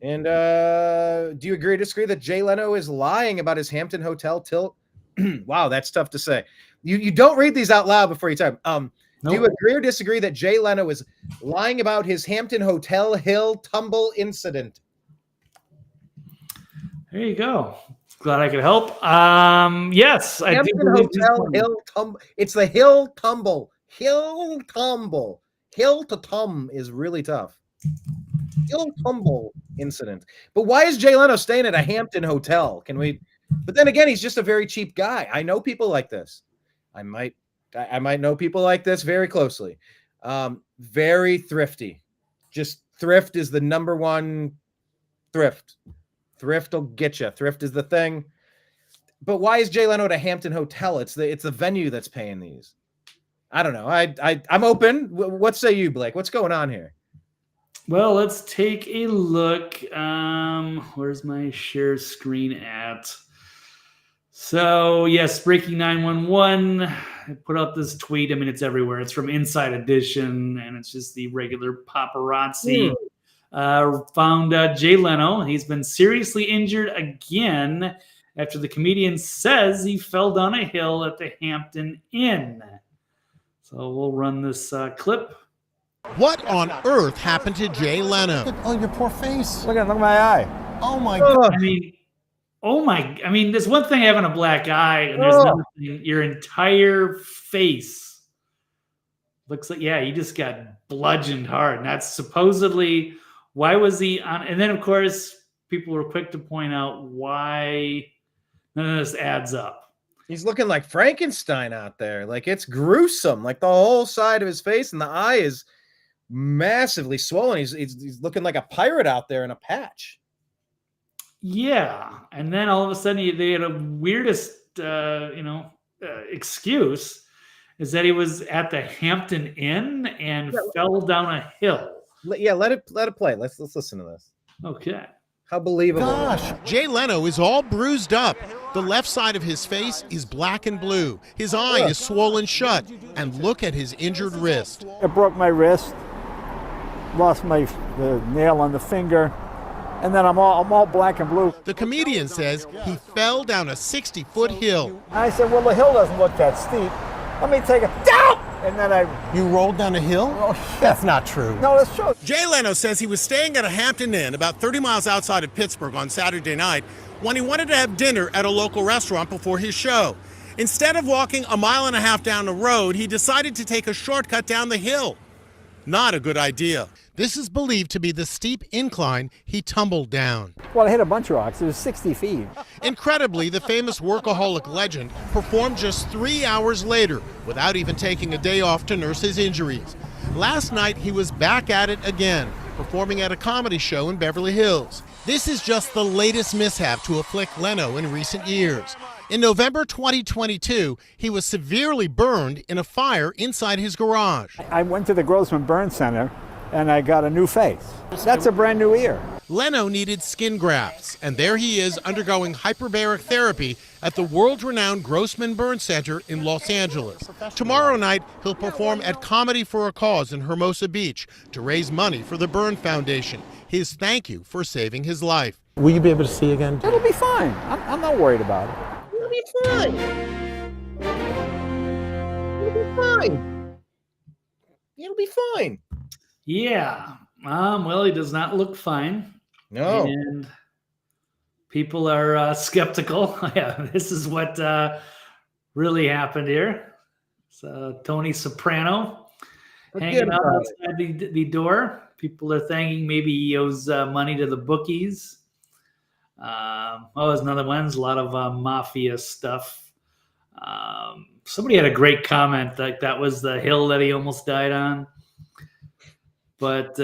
And do you agree or disagree that Jay Leno is lying about his Hampton Hotel tilt? Wow, that's tough to say. You don't read these out loud before you type. Nope. Do you agree or disagree that Jay Leno is lying about his Hampton Hotel hill tumble incident? There you go. Glad I could help. Yes, I Hampton Hotel hill tumble. It's the hill tumble. Hill tumble. Hill to tum is really tough. Hill tumble incident. But why is Jay Leno staying at a Hampton Hotel? Can we? But then again, he's just a very cheap guy. I know people like this. I might know people like this very closely. Very thrifty. Just thrift is the number one thrift. Thrift will get you. Thrift is the thing. But why is Jay Leno at a Hampton Hotel? It's the venue that's paying these. I don't know. I'm open. What say you, Blake? What's going on here? Well, let's take a look. Where's my share screen at? So, yes, Breaking 911. I put out this tweet. I mean, it's everywhere. It's from Inside Edition, and it's just the regular paparazzi. Found Jay Leno. He's been seriously injured again after the comedian says he fell down a hill at the Hampton Inn. So we'll run this clip. What on earth happened to Jay Leno? Oh, your poor face. Look at my eye. Oh my God. I mean, there's one thing having a black eye, and there's another thing, your entire face looks like, you just got bludgeoned hard. And that's supposedly, why was he on? And then, of course, people were quick to point out why none of this adds up. He's looking like Frankenstein out there. Like, it's gruesome. Like, the whole side of his face and the eye is massively swollen. He's looking like a pirate out there in a patch. Yeah. And then all of a sudden they had a weirdest, excuse is that he was at the Hampton Inn and fell down a hill. Yeah. Let it play. Let's listen to this. Okay. How believable. Gosh, Jay Leno is all bruised up. The left side of his face is black and blue. His eye is swollen shut. And look at his injured wrist. I broke my wrist, lost the nail on the finger, and then I'm all black and blue. The comedian says he fell down a 60-foot hill. I said, well, the hill doesn't look that steep. Let me take it down. And then You rolled down a hill? Oh, shit. That's not true. No, that's true. Jay Leno says he was staying at a Hampton Inn about 30 miles outside of Pittsburgh on Saturday night when he wanted to have dinner at a local restaurant before his show. Instead of walking a mile and a half down the road, he decided to take a shortcut down the hill. Not a good idea. This is believed to be the steep incline he tumbled down. Well, I hit a bunch of rocks. It was 60 feet. Incredibly, the famous workaholic legend performed just 3 hours later without even taking a day off to nurse his injuries. Last night, he was back at it again, performing at a comedy show in Beverly Hills. This is just the latest mishap to afflict Leno in recent years. In November 2022, he was severely burned in a fire inside his garage. I went to the Grossman Burn Center, and I got a new face. That's a brand new ear. Leno needed skin grafts, and there he is undergoing hyperbaric therapy at the world-renowned Grossman Burn Center in Los Angeles. Tomorrow night, he'll perform at Comedy for a Cause in Hermosa Beach to raise money for the Burn Foundation, his thank you for saving his life. Will you be able to see again? It'll be fine. I'm not worried about it. It'll be fine. It'll be fine. It'll be fine. Yeah. Well, he does not look fine. No. And people are skeptical. Yeah, this is what really happened here. So Tony Soprano hanging out outside the door. People are thinking maybe he owes money to the bookies. There's another one. There's a lot of mafia stuff. Somebody had a great comment, like that was the hill that he almost died on. But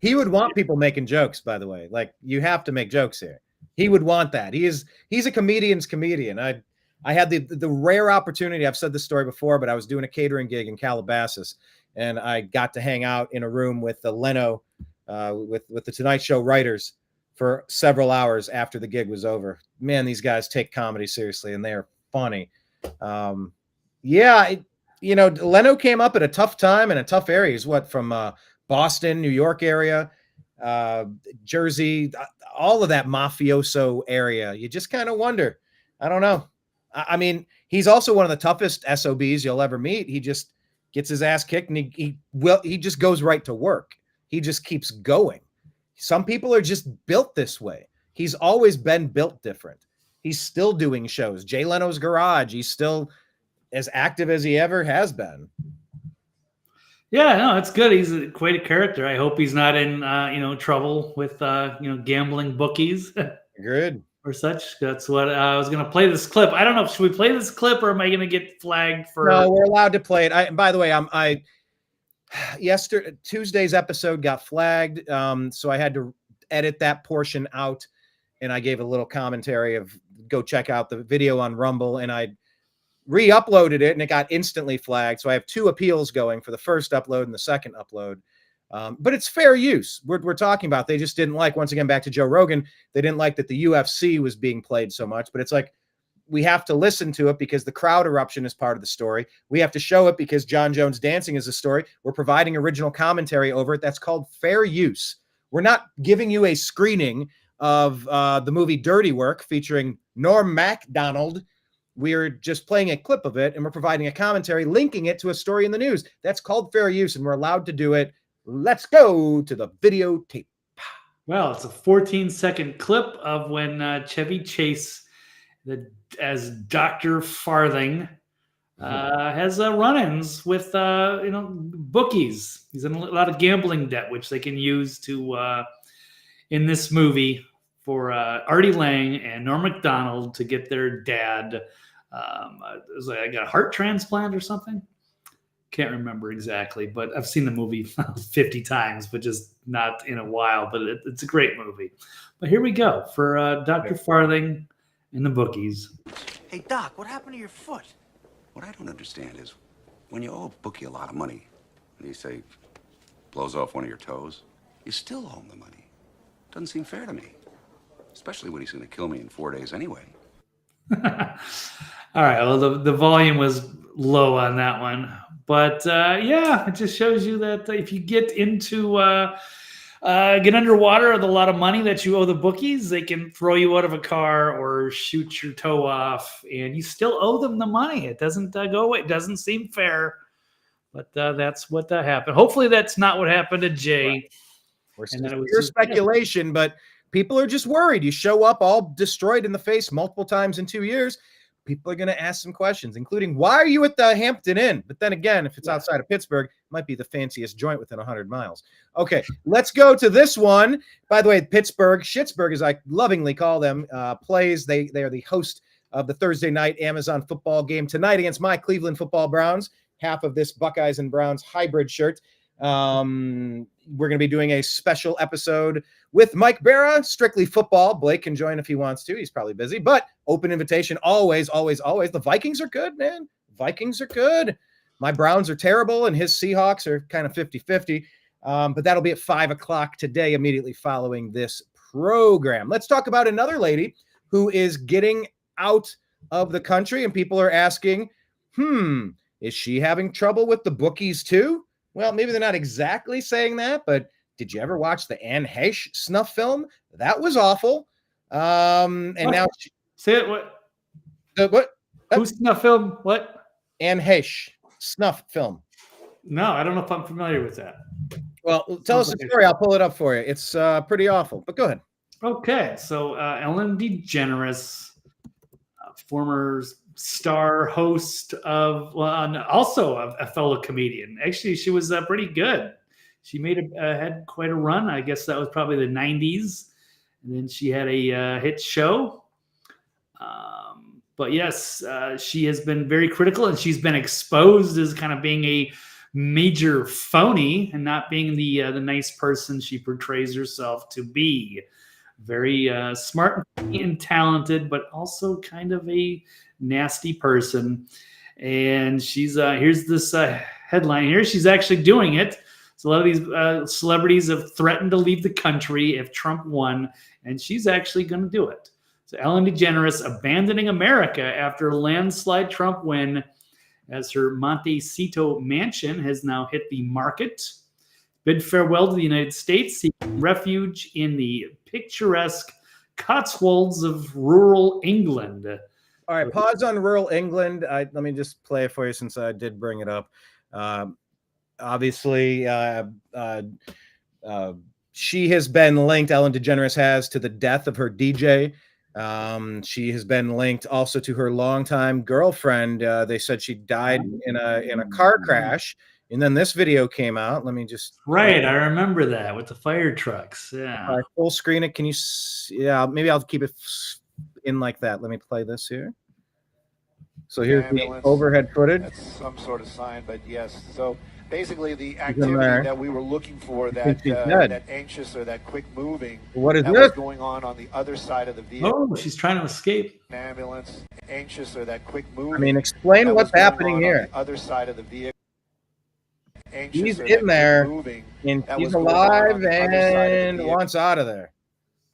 he would want people making jokes, by the way. Like, you have to make jokes here. He would want that. He's a comedian's comedian. I had the rare opportunity. I've said this story before, but I was doing a catering gig in Calabasas, and I got to hang out in a room with the Leno, with the Tonight Show writers for several hours after the gig was over. Man, these guys take comedy seriously, and they are funny. Leno came up at a tough time in a tough area. He's from Boston, New York area, Jersey, all of that mafioso area. You just kind of wonder. I don't know. I mean, he's also one of the toughest SOBs you'll ever meet. He just gets his ass kicked, and he just goes right to work. He just keeps going. Some people are just built this way. He's always been built different. He's still doing shows. Jay Leno's Garage. He's still as active as he ever has been. Yeah, no, it's good. He's quite a character. I hope he's not in trouble with gambling bookies. Good. Or such. That's what I was going to play this clip. I don't know. Should we play this clip, or am I going to get flagged for? No, we're allowed to play it. By the way, Tuesday's episode got flagged, so I had to edit that portion out, and I gave a little commentary of go check out the video on Rumble, and I re-uploaded it, and it got instantly flagged. So I have 2 appeals going for the first upload and the second upload. But it's fair use. We're talking about, they just didn't like, once again, back to Joe Rogan, they didn't like that the UFC was being played so much. But it's like, we have to listen to it because the crowd eruption is part of the story. We have to show it because John Jones dancing is a story. We're providing original commentary over it. That's called fair use. We're not giving you a screening of the movie Dirty Work featuring Norm Macdonald. We're just playing a clip of it, and we're providing a commentary, linking it to a story in the news. That's called fair use, and we're allowed to do it. Let's go to the videotape. Well, it's a 14-second clip of when Chevy Chase, as Dr. Farthing, has run-ins with bookies. He's in a lot of gambling debt, which they can use to in this movie for Artie Lang and Norm Macdonald to get their dad. It was like, I got a heart transplant or something. Can't remember exactly, but I've seen the movie 50 times, but just not in a while. But it's a great movie. But here we go for Dr. Farthing and the bookies. Hey, Doc, what happened to your foot? What I don't understand is when you owe a bookie a lot of money, and he say blows off one of your toes, you still owe him the money. Doesn't seem fair to me, especially when he's going to kill me in 4 days anyway. All right. Well, the volume was low on that one. But it just shows you that if you get into get underwater with a lot of money that you owe the bookies, they can throw you out of a car or shoot your toe off, and you still owe them the money. It doesn't go away. It doesn't seem fair, but that's what happened. Hopefully, that's not what happened to Jay. Right. Pure speculation, but people are just worried. You show up all destroyed in the face multiple times in 2 years. People are going to ask some questions, including, why are you at the Hampton Inn? But then again, if it's outside of Pittsburgh, it might be the fanciest joint within 100 miles. Okay, let's go to this one. By the way, Pittsburgh, Schittsburg, as I lovingly call them, plays. They are the host of the Thursday night Amazon football game tonight against my Cleveland football Browns, half of this Buckeyes and Browns hybrid shirt. We're going to be doing a special episode with Mike Berra, strictly football. Blake can join if he wants to. He's probably busy, but open invitation. Always, always, always. The Vikings are good, man. Vikings are good. My Browns are terrible, and his Seahawks are kind of 50-50. But that'll be at 5 o'clock today, immediately following this program. Let's talk about another lady who is getting out of the country, and people are asking, is she having trouble with the bookies too? Well, maybe they're not exactly saying that, but did you ever watch the Anne Heche snuff film? That was awful. And what? Now say it. What? What? Who's snuff film? What? Anne Heche snuff film. No, I don't know if I'm familiar with that. Well, tell us the story. I'll pull it up for you. It's pretty awful, but go ahead. Okay, so Ellen DeGeneres, former star host of, also a fellow comedian. Actually, she was pretty good. She had quite a run. I guess that was probably the 90s. And then she had a hit show. But yes, she has been very critical, and she's been exposed as kind of being a major phony and not being the nice person she portrays herself to be. Very smart and talented, but also kind of a nasty person. And she's here's this headline here. She's actually doing it. So a lot of these celebrities have threatened to leave the country if Trump won, and she's actually going to do it. So Ellen DeGeneres abandoning America after a landslide Trump win, as her Montecito mansion has now hit the market. Bid farewell to the United States, seeking refuge in the picturesque Cotswolds of rural England. All right, pause on rural England. Let me just play it for you since I did bring it up. Obviously, she has been linked, Ellen DeGeneres has, to the death of her DJ. She has been linked also to her longtime girlfriend. They said she died in a car crash. And then this video came out. Let me just I remember that with the fire trucks. Yeah. Full screen it. Can you? Yeah, maybe I'll keep it in like that. Let me play this here. So here's the overhead footage. That's some sort of sign, but yes. So basically, the activity that we were looking for, that anxious or that quick moving, what is that this? was going on the other side of the vehicle. Oh, she's trying to escape. An ambulance, anxious or that quick moving. I mean, explain what's happening here. On the other side of the vehicle. He's in there, and he's alive and wants out of there.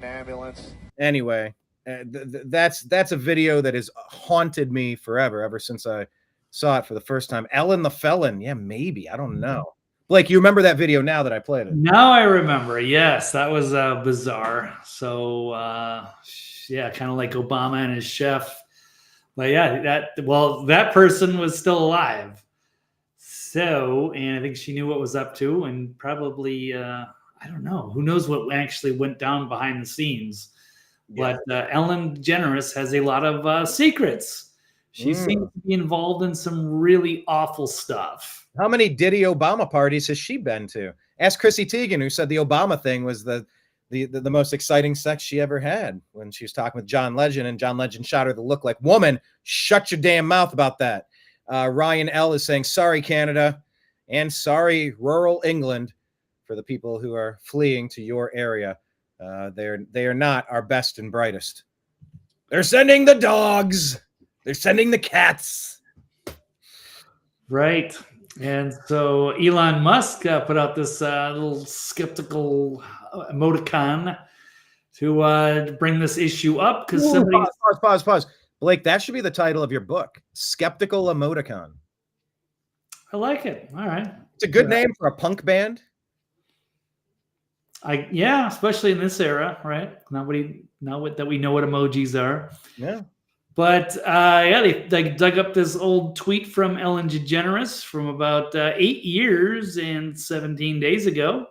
Ambulance. Anyway, that's a video that has haunted me forever, ever since I saw it for the first time. Ellen the Felon. Yeah, maybe. I don't know. Blake, you remember that video now that I played it? Now I remember. Yes, that was bizarre. So, yeah, kind of like Obama and his chef. But yeah, that person was still alive. So, and I think she knew what was up to, and probably, I don't know, who knows what actually went down behind the scenes. Yeah. But Ellen DeGeneres has a lot of secrets. She seems to be involved in some really awful stuff. How many Diddy Obama parties has she been to? Ask Chrissy Teigen, who said the Obama thing was the most exciting sex she ever had when she was talking with John Legend, and John Legend shot her the look like, woman, shut your damn mouth about that. Ryan L. is saying, sorry, Canada, and sorry, rural England, for the people who are fleeing to your area. They are not our best and brightest. They're sending the dogs. They're sending the cats. Right. And so Elon Musk put out this little skeptical emoticon to bring this issue up, because somebody... Pause. Blake, that should be the title of your book. Skeptical Emoticon. I like it. All right. It's a good name for a punk band. Yeah, especially in this era, right? Not that we know what emojis are. Yeah. But they dug up this old tweet from Ellen DeGeneres from about 8 years and 17 days ago.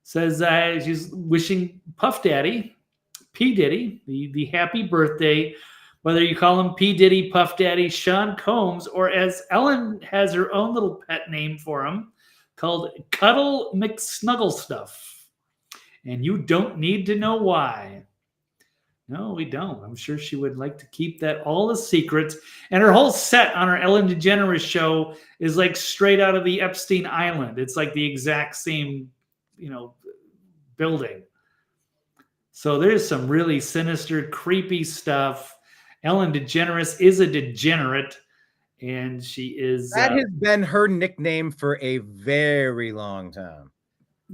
Says she's wishing Puff Daddy, P. Diddy, the happy birthday, whether you call him P. Diddy, Puff Daddy, Sean Combs, or as Ellen has her own little pet name for him called Cuddle McSnugglestuff. And you don't need to know why. No, we don't. I'm sure she would like to keep that all a secret. And her whole set on her Ellen DeGeneres show is like straight out of the Epstein Island. It's like the exact same, building. So there's some really sinister, creepy stuff. Ellen DeGeneres is a degenerate, and she is... That has been her nickname for a very long time.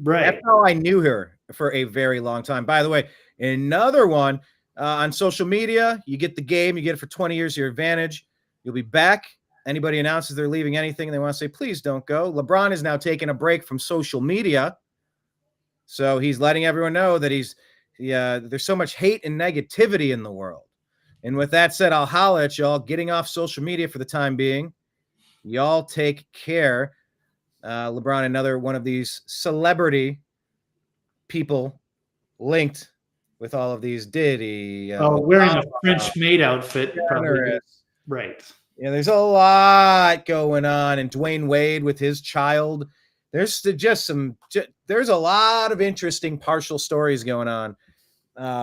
Right. That's how I knew her for a very long time. By the way, another one on social media, you get the game, you get it for 20 years, your advantage. You'll be back. Anybody announces they're leaving anything, they want to say, please don't go. LeBron is now taking a break from social media. So he's letting everyone know that there's so much hate and negativity in the world. And with that said, I'll holla at y'all, getting off social media for the time being. Y'all take care. LeBron, another one of these celebrity people linked with all of these Diddy. Wearing a French maid outfit. Probably. Right. Yeah, there's a lot going on. And Dwayne Wade with his child. There's there's a lot of interesting partial stories going on.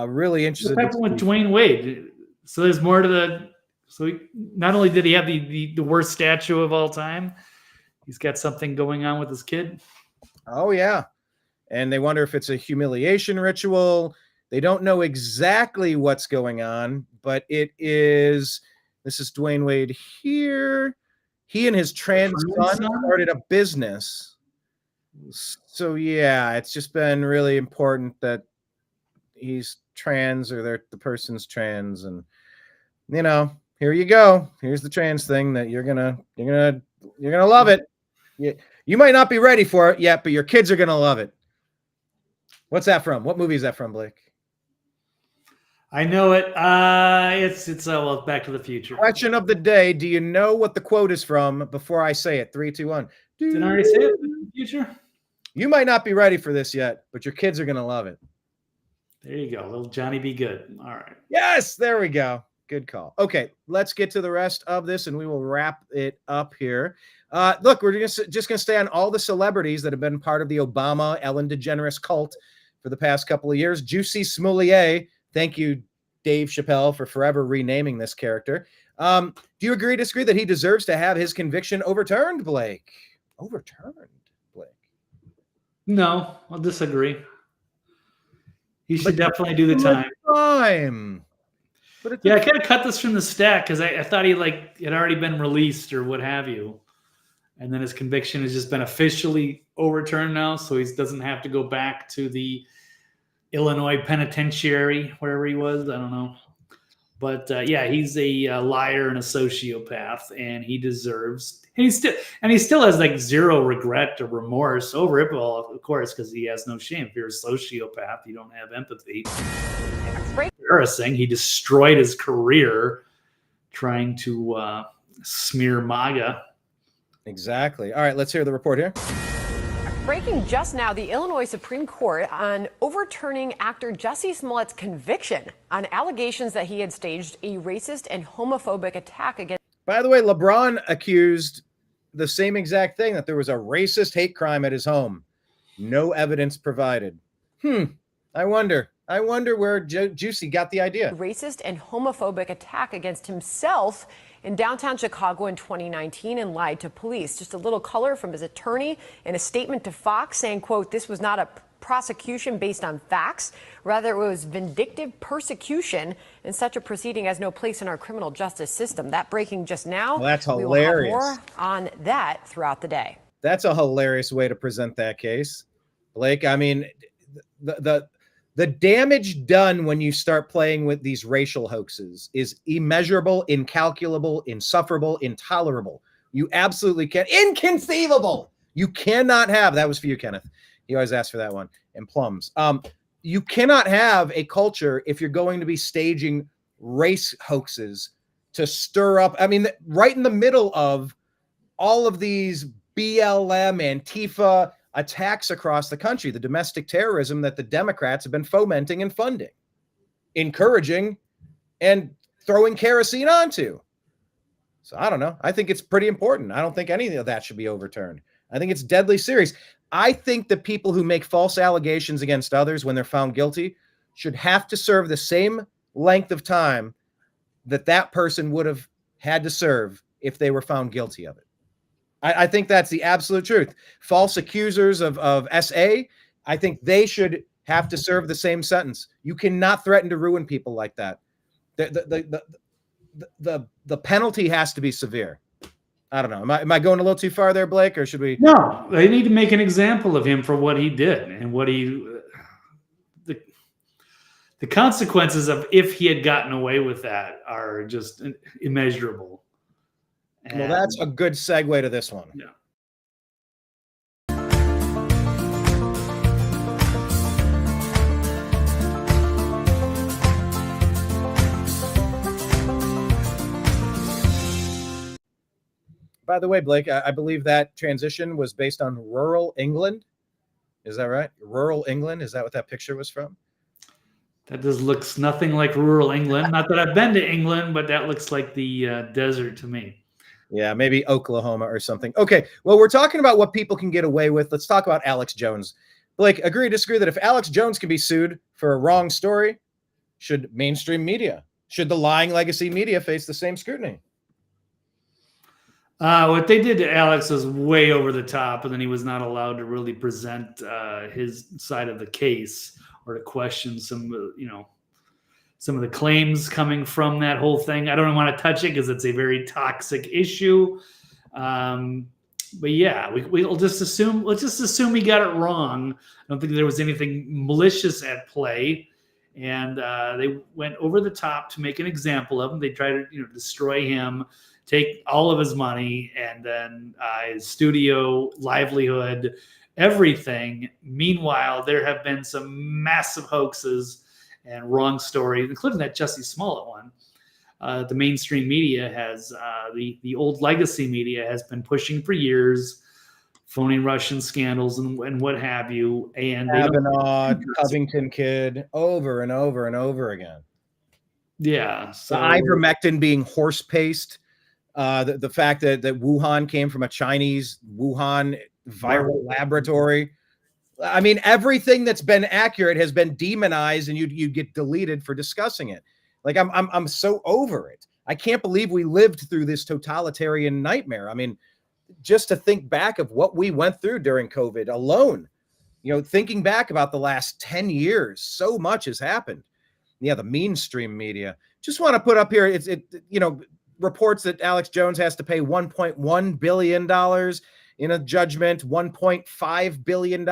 Really interesting. What happened with Dwayne Wade? So there's more to the... So not only did he have the worst statue of all time, He's got something going on with his kid. Oh, yeah. And they wonder if it's a humiliation ritual. They don't know exactly what's going on, but it is. This is Dwayne Wade here. He and his trans son started a business. So, yeah, it's just been really important that he's trans or the person's trans. And, you know, here you go. Here's the trans thing that you're gonna love it. You might not be ready for it yet, but your kids are gonna love it. What's that from? What movie is that from, Blake? I know it. It's well, Back to the Future. Question of the day: do you know what the quote is from? Before I say it, 3, 2, 1. Did I already say it? Back to the Future. You might not be ready for this yet, but your kids are gonna love it. There you go, little Johnny Be Good. All right. Yes, there we go. Good call. Okay, let's get to the rest of this, and we will wrap it up here. Look, we're just going to stay on all the celebrities that have been part of the Obama Ellen DeGeneres cult for the past couple of years. Jussie Smollett, thank you, Dave Chappelle, for forever renaming this character. Do you agree, disagree that he deserves to have his conviction overturned, Blake? Overturned, Blake? No, I'll disagree. He should definitely do the time. Yeah, I kind of cut this from the stack because I thought he had already been released or what have you. And then his conviction has just been officially overturned now, so he doesn't have to go back to the Illinois penitentiary, wherever he was. I don't know. But yeah, he's a liar and a sociopath, and he deserves. And he still has zero regret or remorse over it. Well, of course, because he has no shame. If you're a sociopath, you don't have empathy. Embarrassing. He destroyed his career trying to smear MAGA. Exactly. All right, let's hear the report here. Breaking just now, the Illinois Supreme Court on overturning actor Jussie Smollett's conviction on allegations that he had staged a racist and homophobic attack against. By the way, LeBron accused the same exact thing, that there was a racist hate crime at his home. No evidence provided. I wonder where Jussie got the idea. Racist and homophobic attack against himself in downtown Chicago in 2019 and lied to police. Just a little color from his attorney in a statement to Fox saying, quote, "This was not a prosecution based on facts. Rather, it was vindictive persecution, and such a proceeding has no place in our criminal justice system." That breaking just now. Well, that's hilarious. We will have more on that throughout the day. That's a hilarious way to present that case, Blake. I mean, the damage done when you start playing with these racial hoaxes is immeasurable, incalculable, insufferable, intolerable. You absolutely can't. Inconceivable. You cannot have. That was for you, Kenneth. You always ask for that one. And plums. You cannot have a culture if you're going to be staging race hoaxes to stir up. I mean, right in the middle of all of these BLM, Antifa attacks across the country, the domestic terrorism that the Democrats have been fomenting and funding, encouraging, and throwing kerosene onto. So I don't know. I think it's pretty important. I don't think any of that should be overturned. I think it's deadly serious. I think the people who make false allegations against others when they're found guilty should have to serve the same length of time that person would have had to serve if they were found guilty of it. I think that's the absolute truth. False accusers of SA, I think they should have to serve the same sentence. You cannot threaten to ruin people like that. The penalty has to be severe. I don't know. Am I going a little too far there, Blake, or should we? No, they need to make an example of him for what he did and what the consequences of if he had gotten away with that are just immeasurable. Well, that's a good segue to this one. Yeah. By the way, Blake, I believe that transition was based on rural England. Is that right? Rural England? Is that what that picture was from? That just looks nothing like rural England. Not that I've been to England, but that looks like the desert to me. Yeah, maybe Oklahoma or something. Okay, well, we're talking about what people can get away with. Let's talk about Alex Jones. Blake, agree or disagree that if Alex Jones can be sued for a wrong story, should mainstream media, should the lying legacy media face the same scrutiny? What they did to Alex was way over the top, and then he was not allowed to really present his side of the case or to question some of the claims coming from that whole thing. I don't want to touch it because it's a very toxic issue. But yeah, we'll just assume. Let's just assume he got it wrong. I don't think there was anything malicious at play, and they went over the top to make an example of him. They tried to destroy him, take all of his money, and then his studio, livelihood, everything. Meanwhile, there have been some massive hoaxes and wrong stories, including that Jussie Smollett one. The mainstream media has, the old legacy media has been pushing for years, phony Russian scandals and what have you. And Kavanaugh, Covington kid, over and over and over again. Yeah. So the ivermectin being horse paste. The fact that Wuhan came from a Chinese Wuhan viral laboratory. I mean, everything that's been accurate has been demonized, and you get deleted for discussing it. Like I'm so over it. I can't believe we lived through this totalitarian nightmare. I mean, just to think back of what we went through during COVID alone, thinking back about the last 10 years, so much has happened. Yeah, the mainstream media. Just want to put up here, reports that Alex Jones has to pay $1.1 billion in a judgment, $1.5 billion.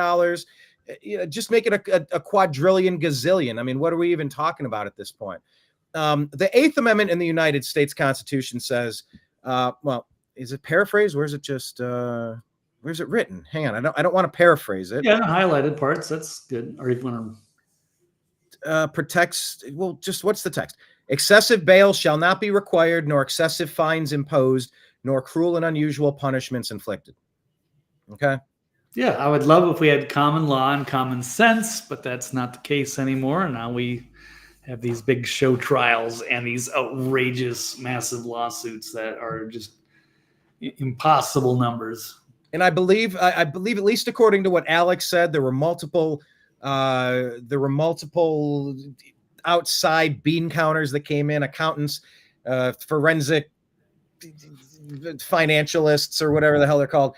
Just make it a quadrillion gazillion. I mean, what are we even talking about at this point? The Eighth Amendment in the United States Constitution says, is it paraphrased? Where is it just, where's it written? Hang on. I don't want to paraphrase it. Yeah, highlighted parts. That's good. Or if you want to protects, well, just what's the text? Excessive bail shall not be required, nor excessive fines imposed, nor cruel and unusual punishments inflicted. Okay. Yeah, I would love if we had common law and common sense, but that's not the case anymore. Now we have these big show trials and these outrageous, massive lawsuits that are just impossible numbers. And I believe at least according to what Alex said, there were multiple outside bean counters that came in, accountants, forensic financialists, or whatever the hell they're called.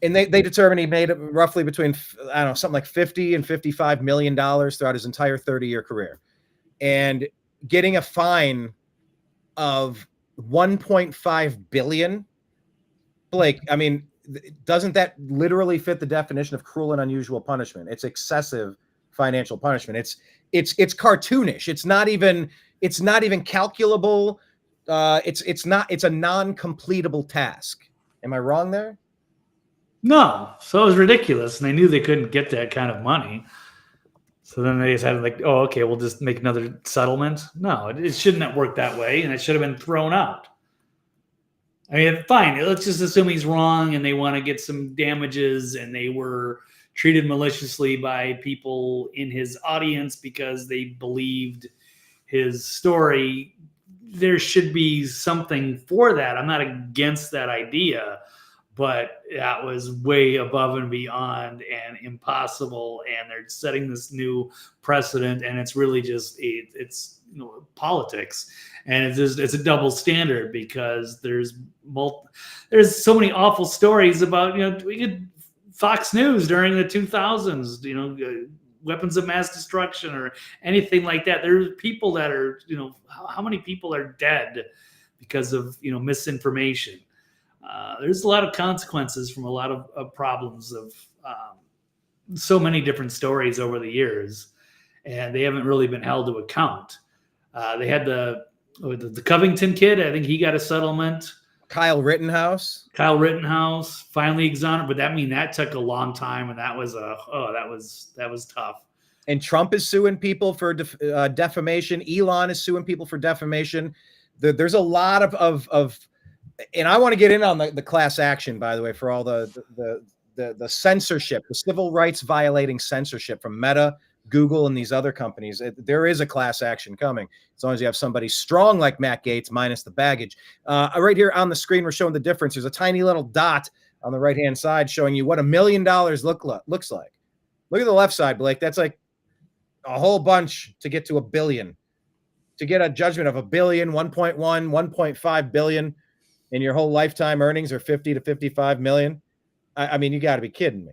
And they determined he made roughly between, I don't know, something like $50 and $55 million throughout his entire 30-year career. And getting a fine of $1.5 billion, Blake, I mean, doesn't that literally fit the definition of cruel and unusual punishment? It's excessive financial punishment. It's cartoonish. It's not even calculable. It's a non-completable task. Am I wrong there? No. So it was ridiculous. And they knew they couldn't get that kind of money. So then they just had oh, okay, we'll just make another settlement. No, it shouldn't have worked that way. And it should have been thrown out. I mean, fine. Let's just assume he's wrong and they want to get some damages and they were treated maliciously by people in his audience because they believed his story. There should be something for that. I'm not against that idea, but that was way above and beyond and impossible. And they're setting this new precedent, and it's really just it's politics, and it's a double standard because there's so many awful stories about we could. Fox News during the 2000s, weapons of mass destruction or anything like that. There's people that are, how many people are dead because of, misinformation? There's a lot of consequences from a lot of problems of so many different stories over the years, and they haven't really been held to account. They had the Covington kid. I think he got a settlement. Kyle Rittenhouse finally exonerated, but that took a long time, and that was tough. And Trump is suing people for defamation. Elon is suing people for defamation. There's a lot of, and I want to get in on the class action, by the way, for all the censorship, the civil rights violating censorship from Meta, Google, and these other companies. There is a class action coming as long as you have somebody strong like Matt Gaetz minus the baggage. Right here on the screen, we're showing the difference. There's a tiny little dot on the right-hand side showing you what $1 million looks like. Look at the left side, Blake. That's like a whole bunch to get to $1 billion. To get a judgment of $1 billion, 1.1, 1.5 billion. and your whole lifetime earnings are 50 to 55 million. I mean, you got to be kidding me.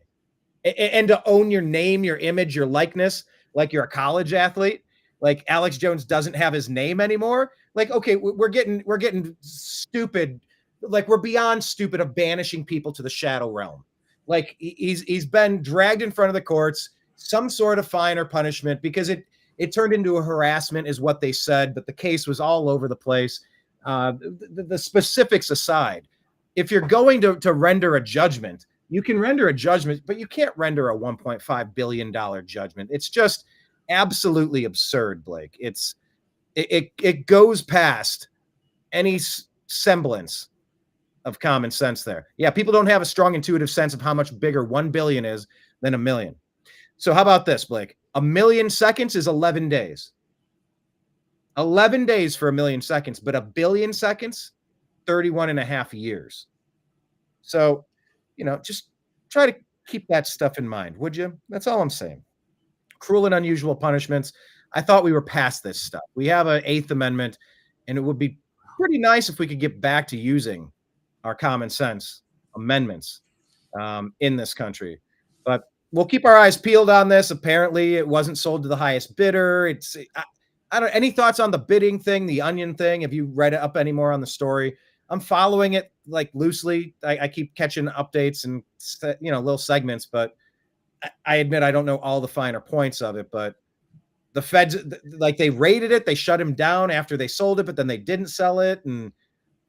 And to own your name, your image, your likeness, like you're a college athlete, like Alex Jones doesn't have his name anymore. Like, okay, we're getting stupid. Like, we're beyond stupid of banishing people to the shadow realm. Like, he's been dragged in front of the courts, some sort of fine or punishment, because it turned into a harassment is what they said, but the case was all over the place. The specifics aside, if you're going to render a judgment, you can render a judgment, but you can't render a $1.5 billion judgment. It's just absolutely absurd, Blake. It goes past any semblance of common sense there. Yeah, people don't have a strong intuitive sense of how much bigger 1 billion is than a million. So how about this, Blake? 1 million seconds is 11 days. 11 days for 1 million seconds, but 1 billion seconds, 31 and a half years. So, just try to keep that stuff in mind, would you? That's all I'm saying. Cruel and unusual punishments. I thought we were past this stuff. We have an 8th Amendment, and it would be pretty nice if we could get back to using our common sense amendments in this country. But we'll keep our eyes peeled on this. Apparently, it wasn't sold to the highest bidder. I don't. Any thoughts on the bidding thing, the onion thing? Have you read it up any more on the story? I'm following it like loosely. I keep catching updates and little segments, but I admit I don't know all the finer points of it. But the feds, like, they raided it, they shut him down after they sold it, but then they didn't sell it, and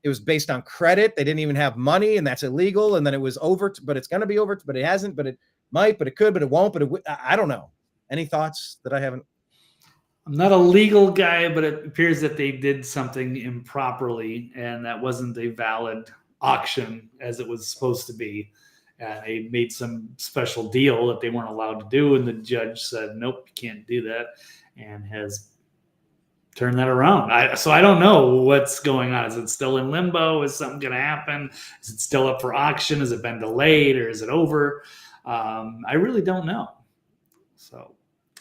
it was based on credit. They didn't even have money, and that's illegal. And then it was over, but it's going to be over, but it hasn't, but it might, but it could, but it won't, but I don't know. Any thoughts that I haven't? I'm not a legal guy, but it appears that they did something improperly, and that wasn't a valid auction as it was supposed to be. And they made some special deal that they weren't allowed to do, and the judge said, nope, you can't do that, and has turned that around. So I don't know what's going on. Is it still in limbo? Is something going to happen? Is it still up for auction? Has it been delayed, or is it over? I really don't know. So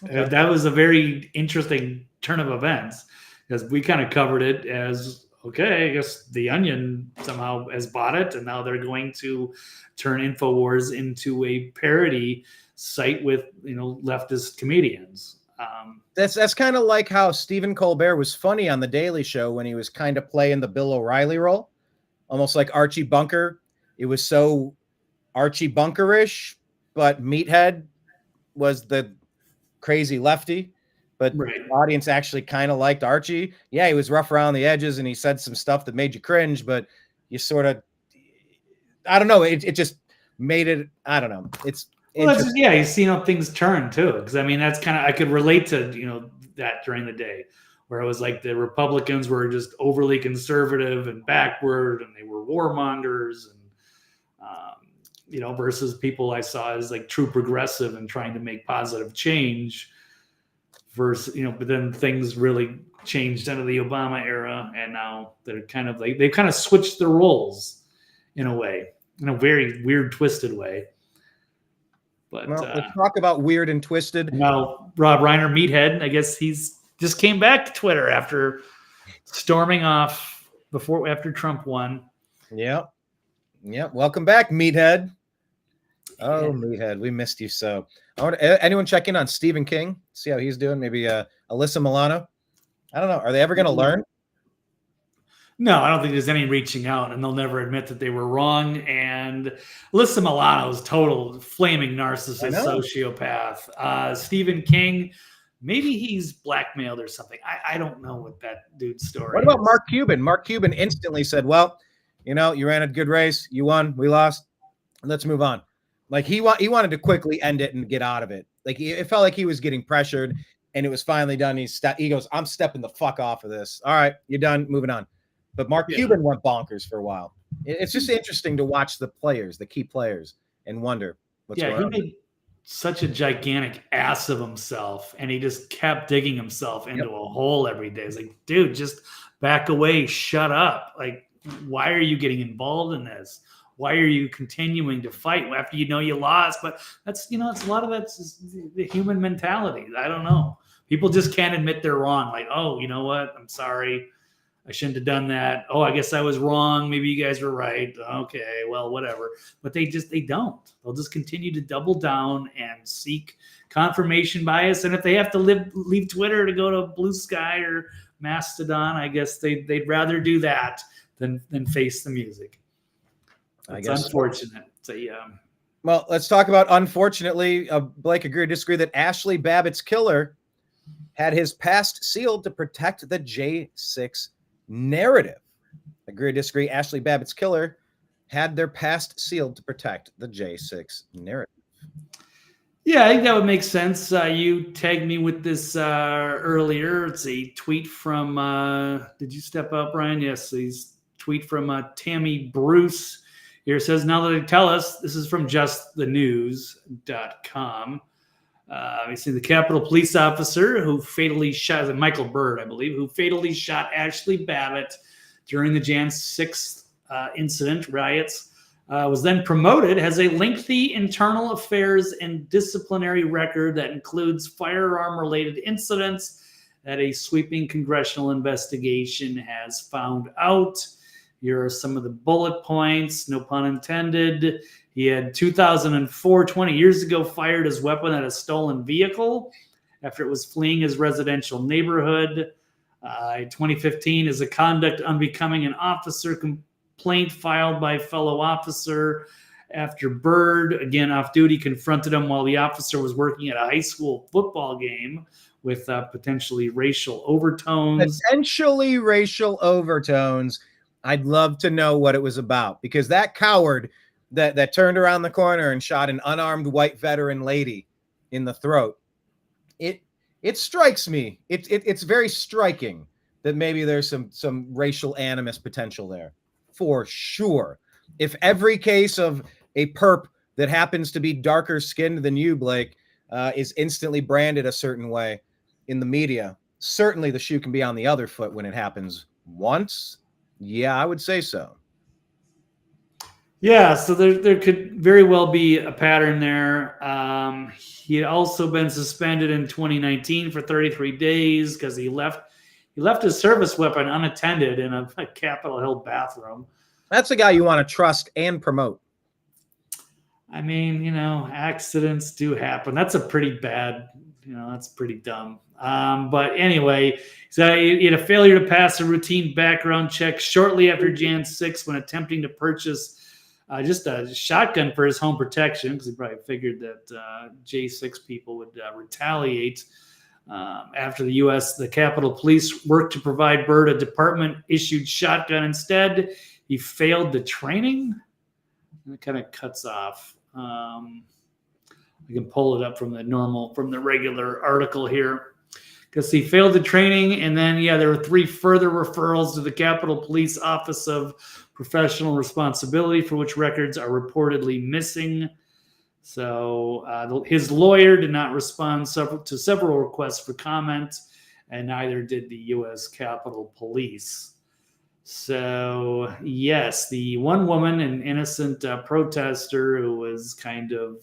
okay. That was a very interesting turn of events, because we kind of covered it as, okay, I guess the Onion somehow has bought it, and now they're going to turn InfoWars into a parody site with leftist comedians. That's kind of like how Stephen Colbert was funny on The Daily Show when he was kind of playing the Bill O'Reilly role, almost like Archie Bunker. It was so Archie Bunkerish, but Meathead was the crazy lefty, but right. The audience actually kind of liked Archie. Yeah, he was rough around the edges, and he said some stuff that made you cringe, but you sort of, I don't know, it just made it, I don't know. It's you see how things turn too, because I mean, that's kind of, I could relate to that during the day, where it was like the Republicans were just overly conservative and backward, and they were warmongers, and versus people I saw as like true progressive and trying to make positive change. Versus but then things really changed under the Obama era, and now they're kind of like, they've kind of switched their roles in a way, in a very weird, twisted way. But let's talk about weird and twisted. Now, Rob Reiner, Meathead, I guess he's just came back to Twitter after storming off after Trump won. Yep. Welcome back, Meathead. Oh, Meathead, we missed you so. Anyone check in on Stephen King? See how he's doing? Maybe Alyssa Milano? I don't know. Are they ever going to learn? No, I don't think there's any reaching out, and they'll never admit that they were wrong. And Alyssa Milano is total flaming narcissist, sociopath. Stephen King, maybe he's blackmailed or something. I don't know what that dude's story is. What about Mark Cuban? Mark Cuban instantly said, well, you ran a good race. You won. We lost. Let's move on. Like, he wanted to quickly end it and get out of it. Like, it felt like he was getting pressured, and it was finally done. He goes, I'm stepping the fuck off of this. All right, you're done. Moving on. But Mark Cuban went bonkers for a while. It's just interesting to watch the players, the key players, and wonder what's going on. He made such a gigantic ass of himself, and he just kept digging himself into a hole every day. It's like, dude, just back away, shut up. Like, why are you getting involved in this? Why are you continuing to fight after you lost? But that's, it's a lot of that's the human mentality. I don't know. People just can't admit they're wrong. Like, oh, you know what? I'm sorry. I shouldn't have done that. Oh, I guess I was wrong. Maybe you guys were right. Okay, well, whatever. But they don't. They'll just continue to double down and seek confirmation bias. And if they have to leave Twitter to go to Blue Sky or Mastodon, I guess they'd rather do that than face the music. It's unfortunate. Well, let's talk about, unfortunately, Blake, agree or disagree that Ashli Babbitt's killer had his past sealed to protect the J6 narrative. Agree or disagree, Ashli Babbitt's killer had their past sealed to protect the J6 narrative. Yeah, I think that would make sense. You tagged me with this earlier. It's a tweet from, did you step up, Brian? Yes, he's tweet from Tammy Bruce. Here it says, now that they tell us, this is from justthenews.com. We see the Capitol police officer who fatally shot, Michael Byrd, I believe, who fatally shot Ashli Babbitt during the Jan 6th incident riots, was then promoted, has a lengthy internal affairs and disciplinary record that includes firearm-related incidents that a sweeping congressional investigation has found out. Here are some of the bullet points, no pun intended. He had 2004, 20 years ago, fired his weapon at a stolen vehicle after it was fleeing his residential neighborhood. 2015 is a conduct unbecoming an officer complaint filed by a fellow officer after Byrd, again off duty, confronted him while the officer was working at a high school football game with potentially racial overtones. Potentially racial overtones. I'd love to know what it was about, because that coward that turned around the corner and shot an unarmed white veteran lady in the throat, it strikes me. It's very striking that maybe there's some racial animus potential there, for sure. If every case of a perp that happens to be darker skinned than you, Blake, is instantly branded a certain way in the media, certainly the shoe can be on the other foot when it happens once. Yeah, I would say so. Yeah, so there could very well be a pattern there. He had also been suspended in 2019 for 33 days because he left his service weapon unattended in a Capitol Hill bathroom. That's a guy you want to trust and promote. I mean, accidents do happen. That's a pretty bad, that's pretty dumb. But anyway, so he had a failure to pass a routine background check shortly after Jan 6 when attempting to purchase just a shotgun for his home protection, because he probably figured that J6 people would retaliate. After the Capitol Police worked to provide Byrd a department-issued shotgun instead, he failed the training. And it kind of cuts off. I can pull it up from the regular article here. Because he failed the training, and then, there were 3 further referrals to the Capitol Police Office of Professional Responsibility, for which records are reportedly missing. So his lawyer did not respond to several requests for comment, and neither did the U.S. Capitol Police. So, yes, the one woman, an innocent protester who was kind of,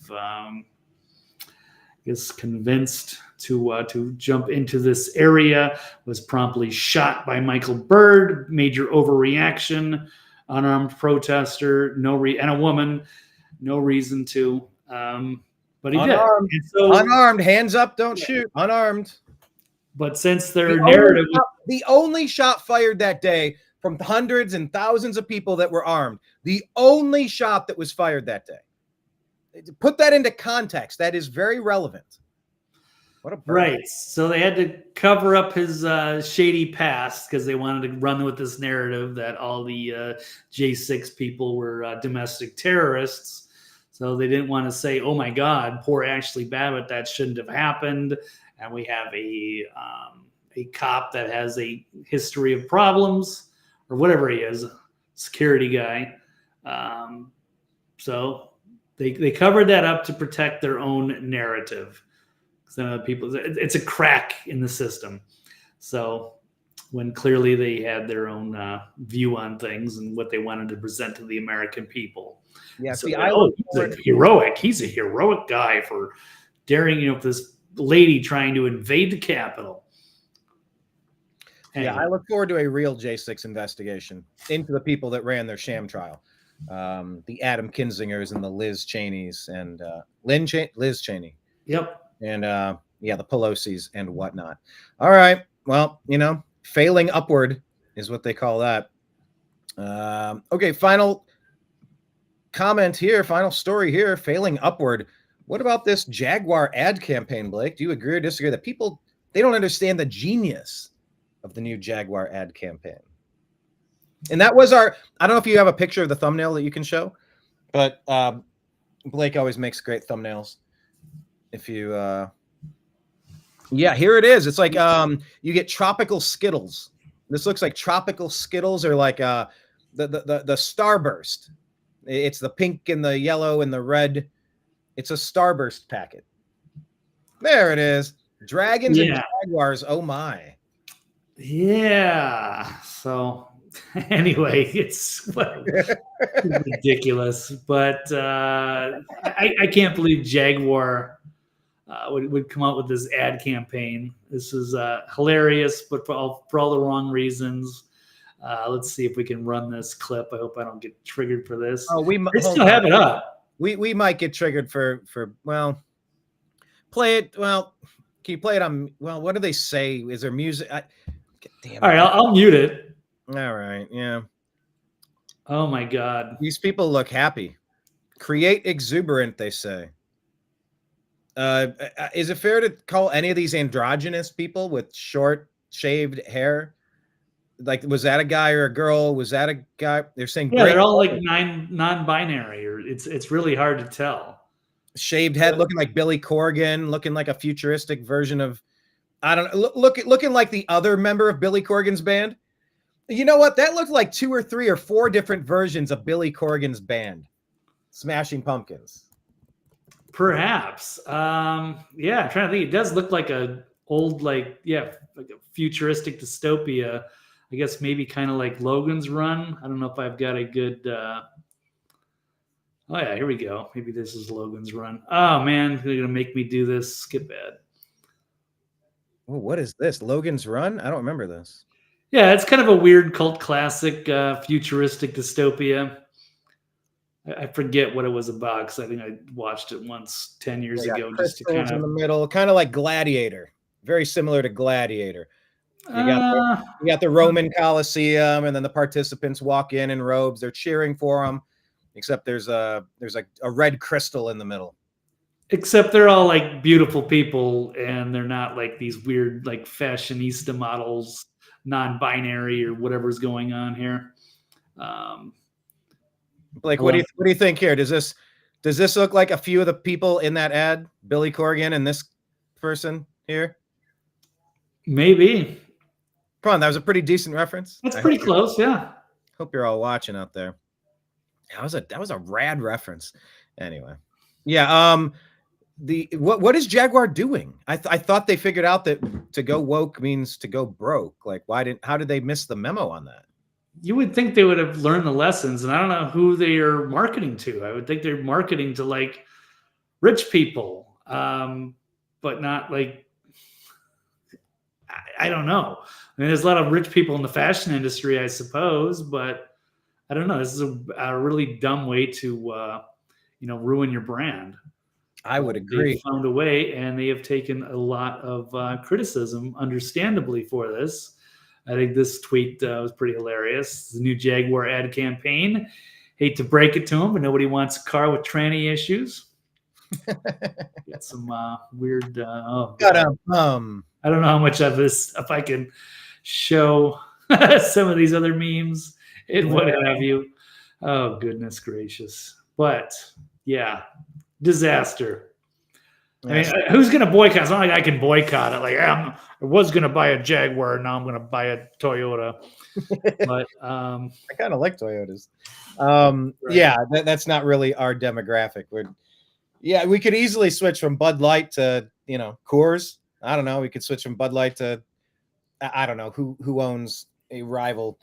convinced to jump into this area, was promptly shot by Michael Byrd. Major overreaction, unarmed protester, and a woman, no reason to, but he unarmed. did. So, unarmed, hands up, don't shoot, unarmed. But since their narrative, the only shot fired that day from hundreds and thousands of people that were armed, the only shot that was fired that day. Put that into context. That is very relevant. What a bird. Right. So they had to cover up his shady past because they wanted to run with this narrative that all the J6 people were domestic terrorists. So they didn't want to say, oh my God, poor Ashli Babbitt, that shouldn't have happened. And we have a cop that has a history of problems, or whatever he is, security guy. So they covered that up to protect their own narrative. Some of the people, it's a crack in the system. So when clearly they had their own view on things and what they wanted to present to the American people. Yeah, so, he's heroic. He's a heroic guy for daring, this lady trying to invade the Capitol. Yeah, I look forward to a real J6 investigation into the people that ran their sham trial. The Adam Kinzingers and the Liz Cheneys and Liz Cheney. Yep. And yeah, the Pelosi's and whatnot. All right. Well, failing upward is what they call that. Okay, final comment here, final story here, failing upward. What about this Jaguar ad campaign, Blake? Do you agree or disagree that people, they don't understand the genius of the new Jaguar ad campaign? And that was I don't know if you have a picture of the thumbnail that you can show, but Blake always makes great thumbnails. If you, yeah, here it is. It's like you get tropical Skittles. This looks like tropical Skittles or like the Starburst. It's the pink and the yellow and the red. It's a Starburst packet. There it is. Dragons and Jaguars. Oh my. Yeah. So anyway, it's ridiculous. But I can't believe Jaguar would come out with this ad campaign. This is hilarious, but for all the wrong reasons. Let's see if we can run this clip. I hope I don't get triggered for this. Oh, we still have it up. We might get triggered for well, play it. Well, can you play it on? Well, what do they say? Is there music? Damn. All right, I'll mute it. All right. Yeah. Oh my God. These people look happy. Create exuberant, they say. Is it fair to call any of these androgynous people with short shaved hair? Like, was that a guy or a girl? Was that a guy? They're saying, yeah, they're all like non-binary, or it's really hard to tell. Shaved head, looking like Billy Corgan, looking like a futuristic version of, I don't know, looking like the other member of Billy Corgan's band. You know what? That looked like 2 or 3 or 4 different versions of Billy Corgan's band, Smashing Pumpkins. Perhaps. Yeah, I'm trying to think. It does look like a old, like a futuristic dystopia. I guess maybe kind of like Logan's Run. I don't know if I've got a good. Oh yeah, here we go. Maybe this is Logan's Run. Oh man, they're gonna make me do this. Skip ad. Oh, what is this? Logan's Run? I don't remember this. Yeah, it's kind of a weird cult classic, futuristic dystopia. I forget what it was about because I think I watched it once 10 years ago. Just to kind of in the middle, kind of like Gladiator. Very similar to Gladiator. You got the Roman Colosseum, and then the participants walk in robes. They're cheering for them, except there's a red crystal in the middle. Except they're all like beautiful people, and they're not like these weird like fashionista models, non-binary or whatever's going on here. Blake, what do you think here? Does this look like a few of the people in that ad? Billy Corgan and this person here? Maybe. Come on, that was a pretty decent reference. That's pretty close, yeah. Hope you're all watching out there. That was a rad reference. Anyway, yeah. What is Jaguar doing? I thought they figured out that to go woke means to go broke. Like, how did they miss the memo on that? You would think they would have learned the lessons, and I don't know who they are marketing to. I would think they're marketing to like rich people, but not like. I don't know. I mean, there's a lot of rich people in the fashion industry, I suppose, but I don't know. This is a really dumb way to, ruin your brand. I would agree. They found a way, and they have taken a lot of criticism, understandably, for this. I think this tweet was pretty hilarious. The new Jaguar ad campaign. Hate to break it to them, but nobody wants a car with tranny issues. Got some weird. I don't know how much of this, if I can show some of these other memes and what have you. Oh, goodness gracious. But yeah, disaster. I mean, who's going to boycott? It's not like I can boycott it. Like, I was going to buy a Jaguar. Now I'm going to buy a Toyota. But I kind of like Toyotas. Right. Yeah, that's not really our demographic. We could easily switch from Bud Light to, Coors. I don't know. We could switch from Bud Light to, I don't know who owns a rival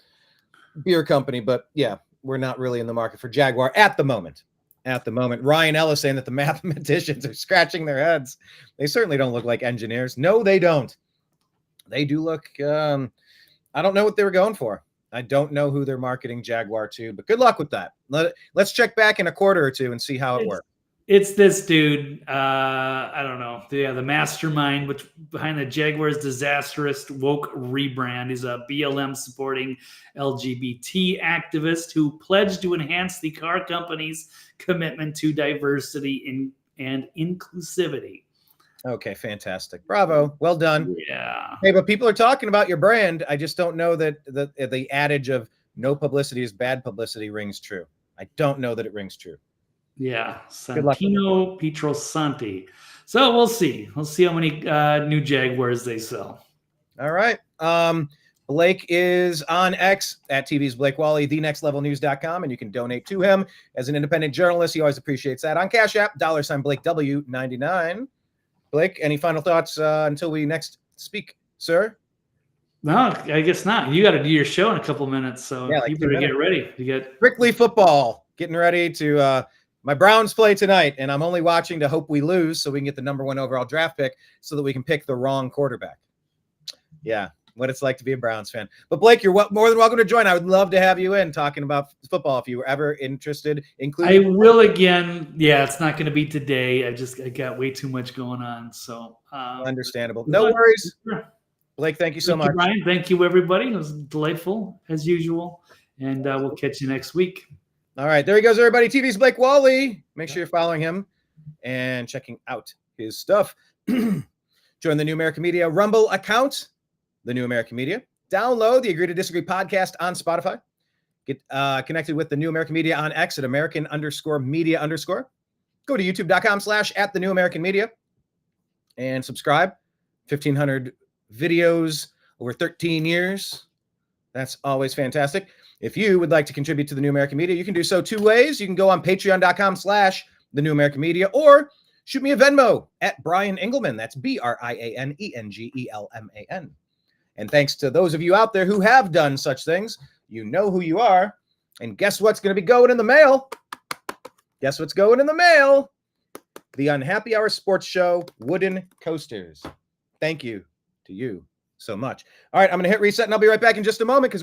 beer company, but yeah, we're not really in the market for Jaguar at the moment. Ryan Ellis saying that the mathematicians are scratching their heads. They certainly don't look like engineers. No, they don't. They do look I don't know what they were going for. I don't know who they're marketing Jaguar to, but good luck with that. Let's check back in a quarter or two and see how it works. It's this dude. I don't know. The mastermind behind the Jaguar's disastrous woke rebrand. He's a BLM supporting LGBT activist who pledged to enhance the car company's commitment to diversity and inclusivity. Okay, fantastic. Bravo. Well done. Yeah. Hey, but people are talking about your brand. I just don't know that the adage of no publicity is bad publicity rings true. I don't know that it rings true. Yeah. Santino Pietrosanti. So we'll see. We'll see how many new Jaguars they sell. All right. Blake is on X at TV's Blake Walley, thenextlevelnews.com, and you can donate to him as an independent journalist. He always appreciates that. On Cash App, $ Blake W99. Blake, any final thoughts until we next speak, sir? No, I guess not. You got to do your show in a couple minutes, so you better get ready. You get Strictly Football, getting ready to my Browns play tonight, and I'm only watching to hope we lose so we can get the #1 overall draft pick so that we can pick the wrong quarterback. Yeah, what it's like to be a Browns fan. But Blake, you're more than welcome to join. I would love to have you in talking about football if you were ever interested. I will again. Yeah, it's not going to be today. I got way too much going on. So understandable. No worries. Blake, thank you so much. Brian, thank you, everybody. It was delightful as usual. And we'll catch you next week. All right. There he goes, everybody. TV's Blake Walley. Make sure you're following him and checking out his stuff. Join the New American Media Rumble account. The New American Media. Download the Agree to Disagree podcast on Spotify. Get connected with the New American Media on X at American_media_. Go to youtube.com/@thenewamericanmedia and subscribe. 1,500 videos over 13 years. That's always fantastic. If you would like to contribute to the New American Media, you can do so 2 ways. You can go on patreon.com/thenewamericanmedia or shoot me a Venmo at Brian Engelman. That's BrianEngelman. And thanks to those of you out there who have done such things, you know who you are. And guess what's going to be going in the mail? Guess what's going in the mail? The Unhappy Hour Sports Show wooden coasters. Thank you to you so much. All right, I'm going to hit reset and I'll be right back in just a moment because